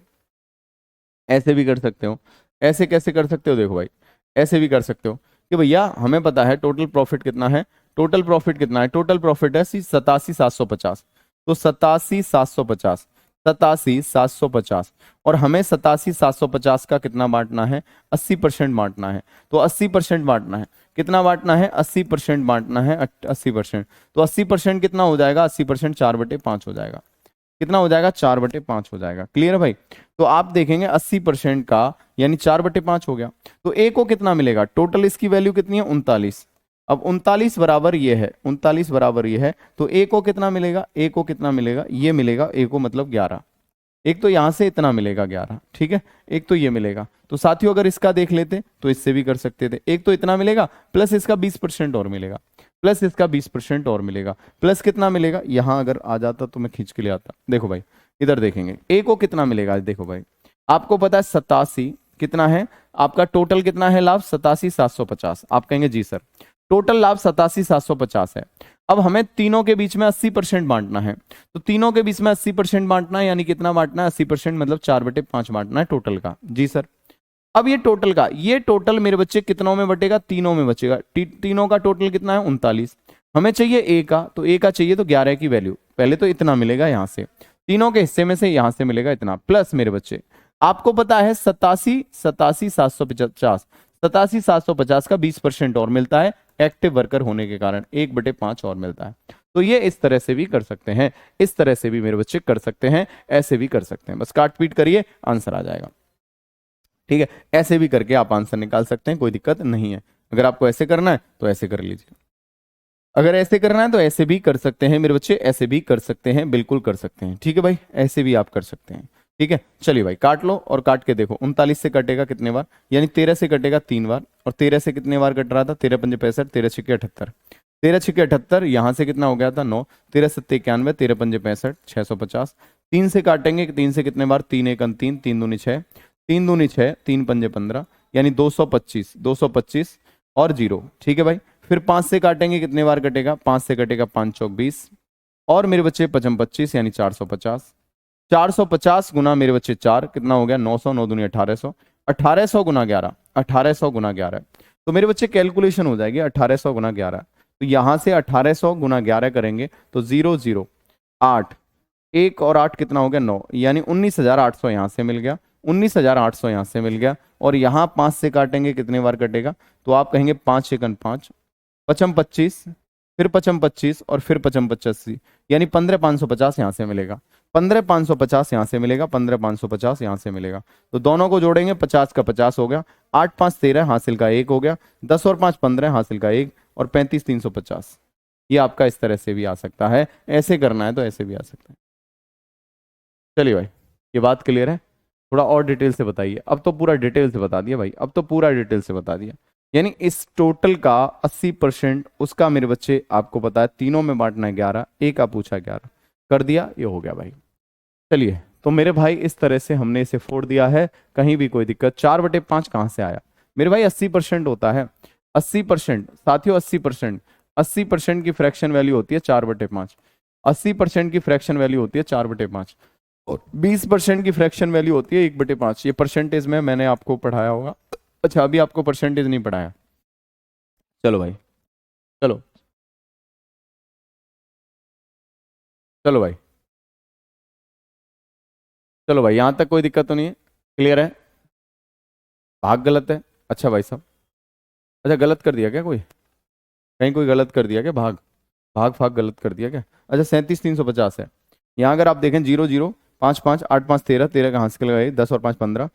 ऐसे भी कर सकते हो। ऐसे कैसे कर सकते हो? देखो भाई, ऐसे भी कर सकते हो कि भैया हमें पता है टोटल प्रॉफिट कितना है। टोटल प्रॉफिट कितना है? टोटल प्रॉफिट है 87,750। तो 87,750, 87,750, और हमें 87,750 का कितना बांटना है? 80% बांटना है। तो 80% बांटना है, कितना बांटना है? 80% बांटना है, 80%। तो 80% कितना हो जाएगा? 80% 4/5 हो जाएगा। कितना हो जाएगा? 4/5 हो जाएगा। क्लियर है भाई? तो आप देखेंगे 80% का यानी 4/5 हो गया। तो ए को कितना मिलेगा? टोटल इसकी वैल्यू कितनी है? 39। अब 39 बराबर ये है, 39 बराबर ये है, तो ए को कितना मिलेगा? ए को कितना मिलेगा? ये मिलेगा ए को, मतलब 11। एक तो यहां से इतना मिलेगा 11, ठीक है, एक तो ये मिलेगा। तो साथियों अगर इसका देख लेते तो इससे भी कर सकते थे। एक तो इतना मिलेगा, प्लस इसका 20% और मिलेगा, प्लस इसका 20% और मिलेगा, प्लस कितना मिलेगा? यहां अगर आ जाता तो मैं खींच के ले आता। देखो भाई, इधर देखेंगे ए को कितना मिलेगा। देखो भाई, आपको पता है 87 कितना है आपका? टोटल कितना है लाभ? 87,750। आप कहेंगे जी सर, टोटल लाभ 87,750 है। अब हमें तीनों के बीच में 80% बांटना है। तो तीनों के बीच में 80% बांटना है, यानी कितना बांटना है? 80% मतलब 4/5 बांटना है टोटल का। जी सर। अब ये टोटल का, ये टोटल मेरे बच्चे कितनों में बटेगा? तीनों में बचेगा। तीनों का टोटल कितना है? 39। हमें चाहिए ए का, तो ए का चाहिए तो 11 की वैल्यू, पहले तो इतना मिलेगा यहां से, तीनों के हिस्से में से यहां से मिलेगा इतना, प्लस मेरे बच्चे आपको पता है 87,750, 87,750 का 20% और मिलता है एक्टिव वर्कर होने के कारण, 1/5 और मिलता है। तो ये इस तरह से भी कर सकते हैं, इस तरह से भी मेरे बच्चे कर सकते हैं, ऐसे भी कर सकते हैं। बस काट पीट करिए, आंसर आ जाएगा। ठीक है, ऐसे भी करके आप आंसर निकाल सकते हैं, कोई दिक्कत नहीं है। अगर आपको ऐसे करना है तो ऐसे कर लीजिए, अगर ऐसे करना है तो ऐसे भी कर सकते हैं मेरे बच्चे, ऐसे भी कर सकते हैं, बिल्कुल कर सकते हैं। ठीक है भाई, ऐसे भी आप कर सकते हैं। ठीक है, चलिए भाई काट लो और काट के देखो। 39 से कटेगा कितने बार? यानी 13 से कटेगा 3 बार, और 13 से कितने बार कट रहा था? 13 पंजे 65, 13 छक्के 78, 13 छक्के 78, यहां से कितना हो गया था? 9, 13 सत्ते 91, 13 पंजे 65, 650। 3 से काटेंगे, 3 से कितने बार? 3 एक 3, 3 दूनी 6, 3 दूनी 6, 3 पंजे 15, यानी 225, 225 और 0। ठीक है भाई, फिर 5 से काटेंगे, कितने बार कटेगा? 5 से कटेगा 5 चौक 20, और मेरे बच्चे 55 25 यानी 450। 450 गुना मेरे बच्चे 4, कितना हो गया? 900, 9 दूनी 1800, 1800 गुना 11, 1800 गुना 11, तो मेरे बच्चे कैलकुलेशन हो जाएगी 1800 गुना 11। तो यहां से 1800 गुना 11 करेंगे तो 0 0 8, 1 और 8 कितना हो गया 9, यानी 19,800 यहां से मिल गया, 19,800 यहां से मिल गया। और यहां 5 से काटेंगे कितने बार कटेगा, तो आप कहेंगे 5 एकन 5, पचम 25, फिर पचम 25 और फिर पचम 85, यानी 15,550 यहां से मिलेगा, 15,550 यहां से मिलेगा, 15,550 यहां से मिलेगा। तो दोनों को जोड़ेंगे 50 का 50 हो गया, 8 5 13 हासिल का 1 हो गया, 10 और 5 15 हासिल का 1, और 35,350। ये आपका इस तरह से भी आ सकता है, ऐसे करना है तो ऐसे भी आ सकता है। चलिए भाई, ये बात क्लियर है? थोड़ा और डिटेल से बताइए। अब तो पूरा डिटेल से बता दिया भाई, अब तो पूरा डिटेल से बता दिया। यानी इस टोटल का 80% उसका मेरे बच्चे आपको पता है, तीनों में बांटना है 11, एक का पूछा 11, कर दिया, ये हो गया भाई। चलिए, तो मेरे भाई इस तरह से हमने इसे फोड़ दिया है, कहीं भी कोई दिक्कत। 4/5 कहाँ से आया मेरे भाई? 80% होता है, 80% साथियों, 80%, 80% की फ्रैक्शन वैल्यू होती है 4/5, 80% की फ्रैक्शन वैल्यू होती है 4/5, और 20% की फ्रैक्शन वैल्यू होती है 1/5। ये परसेंटेज में मैंने आपको पढ़ाया होगा। अच्छा, अभी आपको परसेंटेज नहीं पढ़ाया। चलो भाई, चलो, चलो भाई, चलो भाई, यहां तक कोई दिक्कत तो नहीं है? क्लियर है? भाग गलत है? अच्छा भाई साहब, अच्छा गलत कर दिया क्या कोई? कहीं कोई गलत कर दिया क्या? भाग, भाग फाग गलत कर दिया क्या? अच्छा, 37,350 है। यहाँ अगर आप देखें 0 0 5 5 8 5 13, 13 कहाँ से लगाए, 10 और 5 15,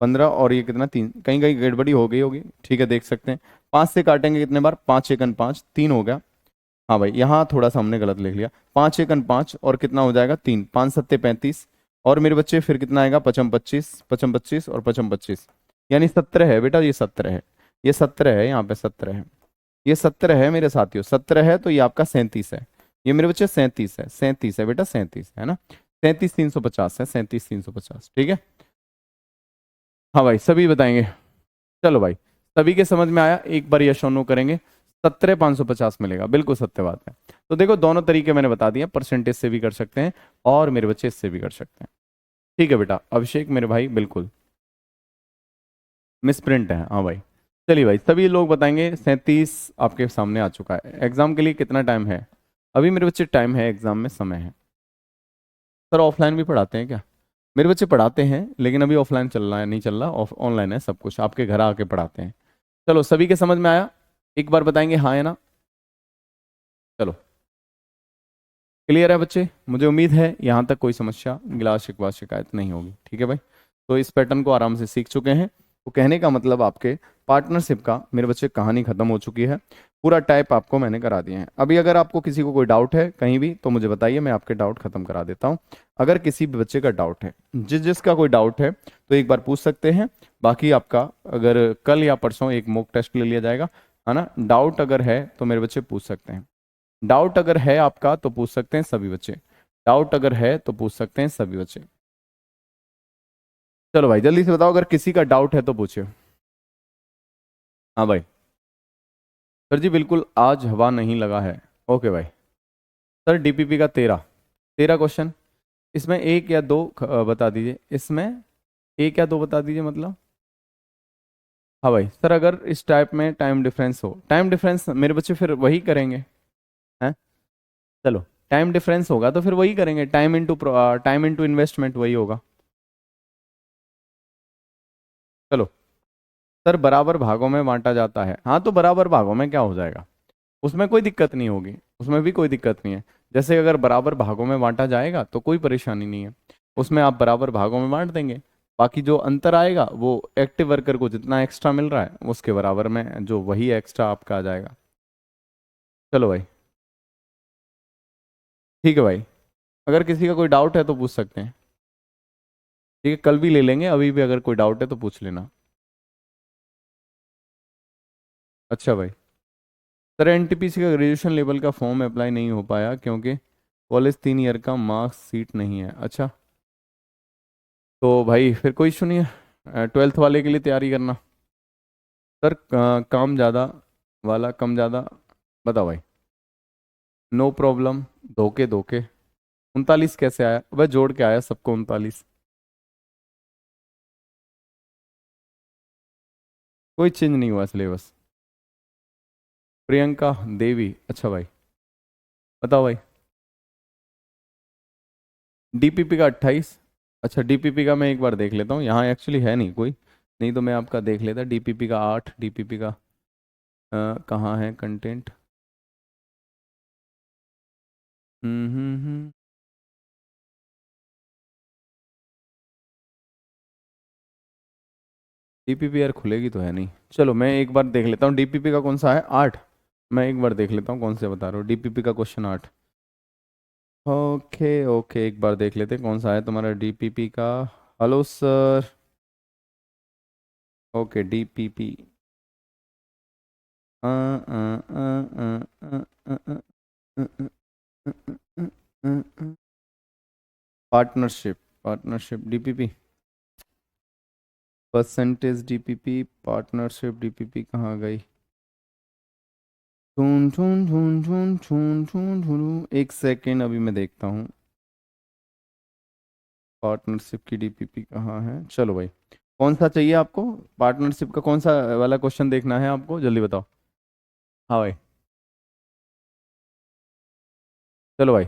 15 और ये कितना 3, कहीं कहीं गड़बड़ी हो गई होगी, ठीक है, देख सकते हैं। 5 से काटेंगे कितने बार, 5 एकन 5, 3 हो गया। हाँ भाई, यहाँ थोड़ा सा हमने गलत लिख लिया, 5 एकन 5 और कितना हो जाएगा 3, 5 सत्ते 35, और मेरे बच्चे फिर कितना आएगा, पचम 25, पचम 25 और पचम 25, यानी 17 है बेटा, ये 17 है, ये 17 है, यहाँ पे 17 है, ये 17 है मेरे साथियों, 17 है, तो ये आपका 37 है। ये मेरे बच्चे 37 है, 37 है बेटा, 37 है ना, 37,350 है, 37,350, ठीक है। हाँ भाई, सभी बताएंगे। चलो भाई, सभी के समझ में आया? एक बार यश और नो करेंगे, 17,550 मिलेगा, बिल्कुल सत्य बात है। तो देखो, दोनों तरीके मैंने बता दिए, परसेंटेज से भी कर सकते हैं और मेरे बच्चे इससे भी कर सकते हैं। ठीक है बेटा, अभिषेक मेरे भाई, बिल्कुल मिस प्रिंट है, हाँ भाई। चलिए भाई, सभी लोग बताएंगे। 37 आपके सामने आ चुका है। एग्जाम के लिए कितना टाइम है अभी मेरे बच्चे? टाइम है, एग्जाम में समय है। सर ऑफलाइन भी पढ़ाते हैं क्या? मेरे बच्चे पढ़ाते हैं, लेकिन अभी ऑफलाइन चल रहा है, नहीं चल रहा, ऑफ ऑनलाइन है सब कुछ, आपके घर आके पढ़ाते हैं। चलो, सभी के समझ में आया? एक बार बताएंगे हाँ या ना। चलो, क्लियर है बच्चे? मुझे उम्मीद है यहाँ तक कोई समस्या, गिला शिकवा शिकायत नहीं होगी, ठीक है भाई। तो इस पैटर्न को आराम से सीख चुके हैं। तो कहने का मतलब, आपके पार्टनरशिप का मेरे बच्चे कहानी खत्म हो चुकी है, पूरा टाइप आपको मैंने करा दिए हैं। अभी अगर आपको किसी को कोई डाउट है कहीं भी, तो मुझे बताइए, मैं आपके डाउट खत्म करा देता हूँ। अगर किसी भी बच्चे का डाउट है, जिसका कोई डाउट है, तो एक बार पूछ सकते हैं। बाकी आपका अगर कल या परसों एक मॉक टेस्ट ले लिया जाएगा, है ना। डाउट अगर है तो मेरे बच्चे पूछ सकते हैं, डाउट अगर है आपका तो पूछ सकते हैं सभी बच्चे, डाउट अगर है तो पूछ सकते हैं सभी बच्चे। चलो भाई, जल्दी से बताओ, अगर किसी का डाउट है तो पूछिए। हाँ भाई, सर जी बिल्कुल, आज हवा नहीं लगा है। ओके भाई। सर डीपीपी का 13 क्वेश्चन, इसमें एक या दो बता दीजिए, इसमें एक या दो बता दीजिए मतलब। हाँ भाई, सर अगर इस टाइप में टाइम डिफरेंस हो, टाइम डिफरेंस मेरे बच्चे फिर वही करेंगे, हैं? चलो, टाइम डिफरेंस होगा तो फिर वही करेंगे, टाइम इनटू इन्वेस्टमेंट वही होगा। चलो, सर बराबर भागों में बांटा जाता है, हाँ तो बराबर भागों में क्या हो जाएगा, उसमें कोई दिक्कत नहीं होगी, उसमें भी कोई दिक्कत नहीं है। जैसे अगर बराबर भागों में बांटा जाएगा तो कोई परेशानी नहीं है, उसमें आप बराबर भागों में बांट देंगे। बाकी जो अंतर आएगा वो एक्टिव वर्कर को जितना एक्स्ट्रा मिल रहा है उसके बराबर में जो वही एक्स्ट्रा आपका आ जाएगा। चलो भाई, ठीक है भाई, अगर किसी का कोई डाउट है तो पूछ सकते हैं, ठीक है, कल भी ले लेंगे, अभी भी अगर कोई डाउट है तो पूछ लेना। अच्छा भाई, सर एनटीपीसी का ग्रेजुएशन लेवल का फॉर्म अप्लाई नहीं हो पाया क्योंकि कॉलेज 3 ईयर का मार्क्स सीट नहीं है। अच्छा, तो भाई फिर कोई इशू नहीं है, 12th वाले के लिए तैयारी करना। सर काम ज़्यादा वाला कम ज़्यादा, बताओ भाई। नो प्रॉब्लम, धोखे धोखे। 39 कैसे आया? वह जोड़ के आया सबको 39, कोई चेंज नहीं हुआ सिलेबस। प्रियंका देवी, अच्छा भाई बताओ भाई। डीपीपी का 28, अच्छा डीपीपी का मैं एक बार देख लेता हूँ, यहाँ एक्चुअली है नहीं कोई, नहीं तो मैं आपका देख लेता। डीपीपी का 8, डीपीपी का कहाँ है कंटेंट। हम्म। डीपीपी यार खुलेगी तो है नहीं, चलो मैं एक बार देख लेता हूँ डीपीपी का कौन सा है 8। मैं एक बार देख लेता हूँ कौन से बता रहा हूँ, डीपीपी का क्वेश्चन 8। ओके ओके, एक बार देख लेते हैं कौन सा है तुम्हारा डीपीपी का। Hello sir. Okay DPP, partnership, partnership DPP, percentage DPP, partnership DPP कहाँ गई। छून छून छून छून छून छून छून, एक सेकेंड अभी मैं देखता हूँ पार्टनरशिप की डीपीपी कहाँ है। चलो भाई, कौन सा चाहिए आपको, पार्टनरशिप का कौन सा वाला क्वेश्चन देखना है आपको, जल्दी बताओ। हाँ भाई, चलो भाई,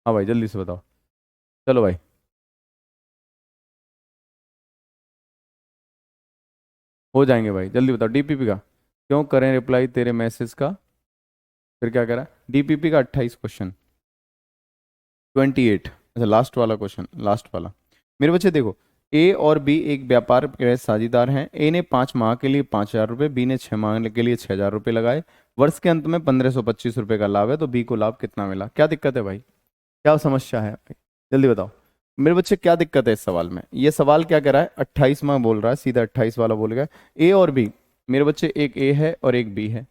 हाँ भाई जल्दी से बताओ। चलो भाई, हो जाएंगे भाई, जल्दी बताओ डीपीपी का। क्यों करें रिप्लाई तेरे मैसेज का, फिर क्या करा। डीपीपी का 28 क्वेश्चन, 28, अच्छा लास्ट वाला क्वेश्चन, लास्ट वाला। मेरे बच्चे देखो, ए और बी एक व्यापार के साझेदार हैं। ए ने 5 माह के लिए 5,000 रुपये, बी ने 6 माह के लिए 6,000 रुपये लगाए। वर्ष के अंत में 1,525 रुपये का लाभ है, तो बी को लाभ कितना मिला। क्या दिक्कत है भाई, क्या समस्या है भाई, जल्दी बताओ। मेरे बच्चे क्या दिक्कत है इस सवाल में, ये सवाल क्या कह रहा है, 28 माह बोल रहा है, सीधा 28 वाला बोल गया। ए और बी, मेरे बच्चे एक ए है और एक बी है।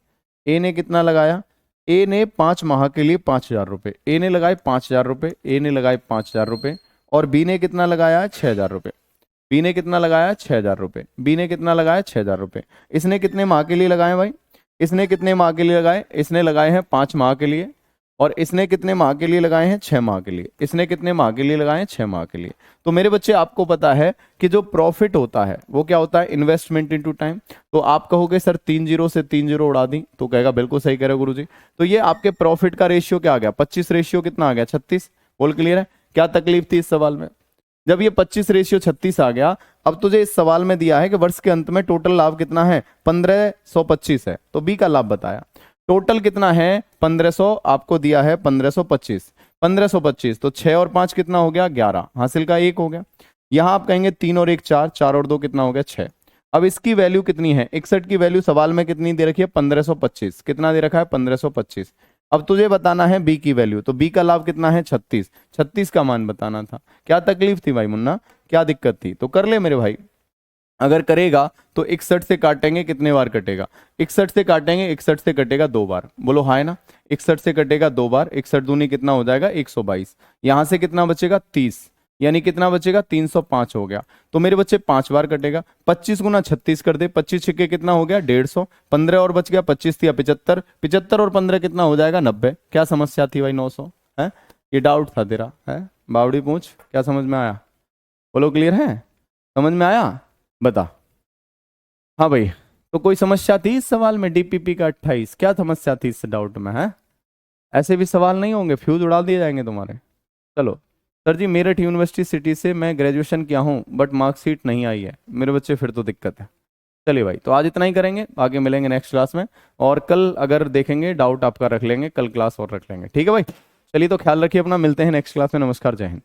ए ने कितना लगाया, ए ने 5 माह के लिए 5,000 रुपये, ए ने लगाए 5,000 रुपये, ए ने लगाए 5,000 रुपये, और बी ने कितना लगाया है 6,000 रुपये। बी ने कितना लगाया है 6,000 रुपये, बी ने कितना लगाया 6,000 रुपये। इसने कितने माह के लिए लगाए भाई, इसने कितने माह के लिए लगाए, इसने लगाए हैं 5 माह के लिए, और इसने कितने माह के लिए लगाए हैं 6 माह के लिए, इसने कितने माह के लिए लगाए हैं 6 माह के लिए। तो मेरे बच्चे आपको पता है कि जो प्रॉफिट होता है वो क्या होता है, इन्वेस्टमेंट इनटू टाइम। तो आप कहोगे सर 3 जीरो से 3 जीरो उड़ा दी, तो कहेगा बिल्कुल सही कह रहे हो गुरुजी। तो ये आपके प्रॉफिट का रेशियो क्या आ गया, 25 रेशियो कितना आ गया 36। बोल क्लियर है, क्या तकलीफ थी इस सवाल में, जब ये 25 रेशियो 36 आ गया। अब तुझे इस सवाल में दिया है कि वर्ष के अंत में टोटल लाभ कितना है, 1,525 है, तो बी का लाभ बताया। टोटल कितना है 1,500, आपको दिया है 1,525, 1,525 तो 6 और 5 कितना हो गया 11, हासिल का 1 हो गया। यहां आप कहेंगे 3 और 1 4, 4 और 2 कितना हो गया 6। अब इसकी वैल्यू कितनी है, 61 की वैल्यू सवाल में कितनी दे रखी है 1,525, कितना दे रखा है 1,525। अब तुझे बताना है बी की वैल्यू, तो बी का लाभ कितना है 36, 36 का मान बताना था। क्या तकलीफ थी भाई मुन्ना, क्या दिक्कत थी, तो कर ले मेरे भाई। अगर करेगा तो 61 से काटेंगे, कितने बार कटेगा, 61 से काटेंगे, 61 से कटेगा 2 बार, बोलो हाय ना। 61 से कटेगा 2 बार, 61 दूनी कितना हो जाएगा 122। यहां से कितना बचेगा 30, यानी कितना बचेगा 305 हो गया। तो मेरे बच्चे 5 बार कटेगा, 25 गुना 36 कर दे, 25 छिक्के कितना हो गया 150, 15 और बच गया, 25 थी 75, 75 और 15 कितना हो जाएगा 90। क्या समस्या थी भाई 900 है, ये डाउट था तेरा है, बावड़ी पूछ, क्या समझ में आया, बोलो क्लियर है, समझ में आया, बता। हाँ भाई, तो कोई समस्या थी इस सवाल में, डीपीपी का 28, क्या समस्या थी इस डाउट में है। ऐसे भी सवाल नहीं होंगे, फ्यूज उड़ा दिए जाएंगे तुम्हारे। चलो सर जी, मेरठ यूनिवर्सिटी सिटी से मैं ग्रेजुएशन किया हूँ बट मार्कशीट नहीं आई है, मेरे बच्चे फिर तो दिक्कत है। चलिए भाई, तो आज इतना ही करेंगे, आगे मिलेंगे नेक्स्ट क्लास में, और कल अगर देखेंगे डाउट आपका रख लेंगे, कल क्लास और रख लेंगे, ठीक है भाई। चलिए तो ख्याल रखिए अपना, मिलते हैं नेक्स्ट क्लास में, नमस्कार, जय हिंद।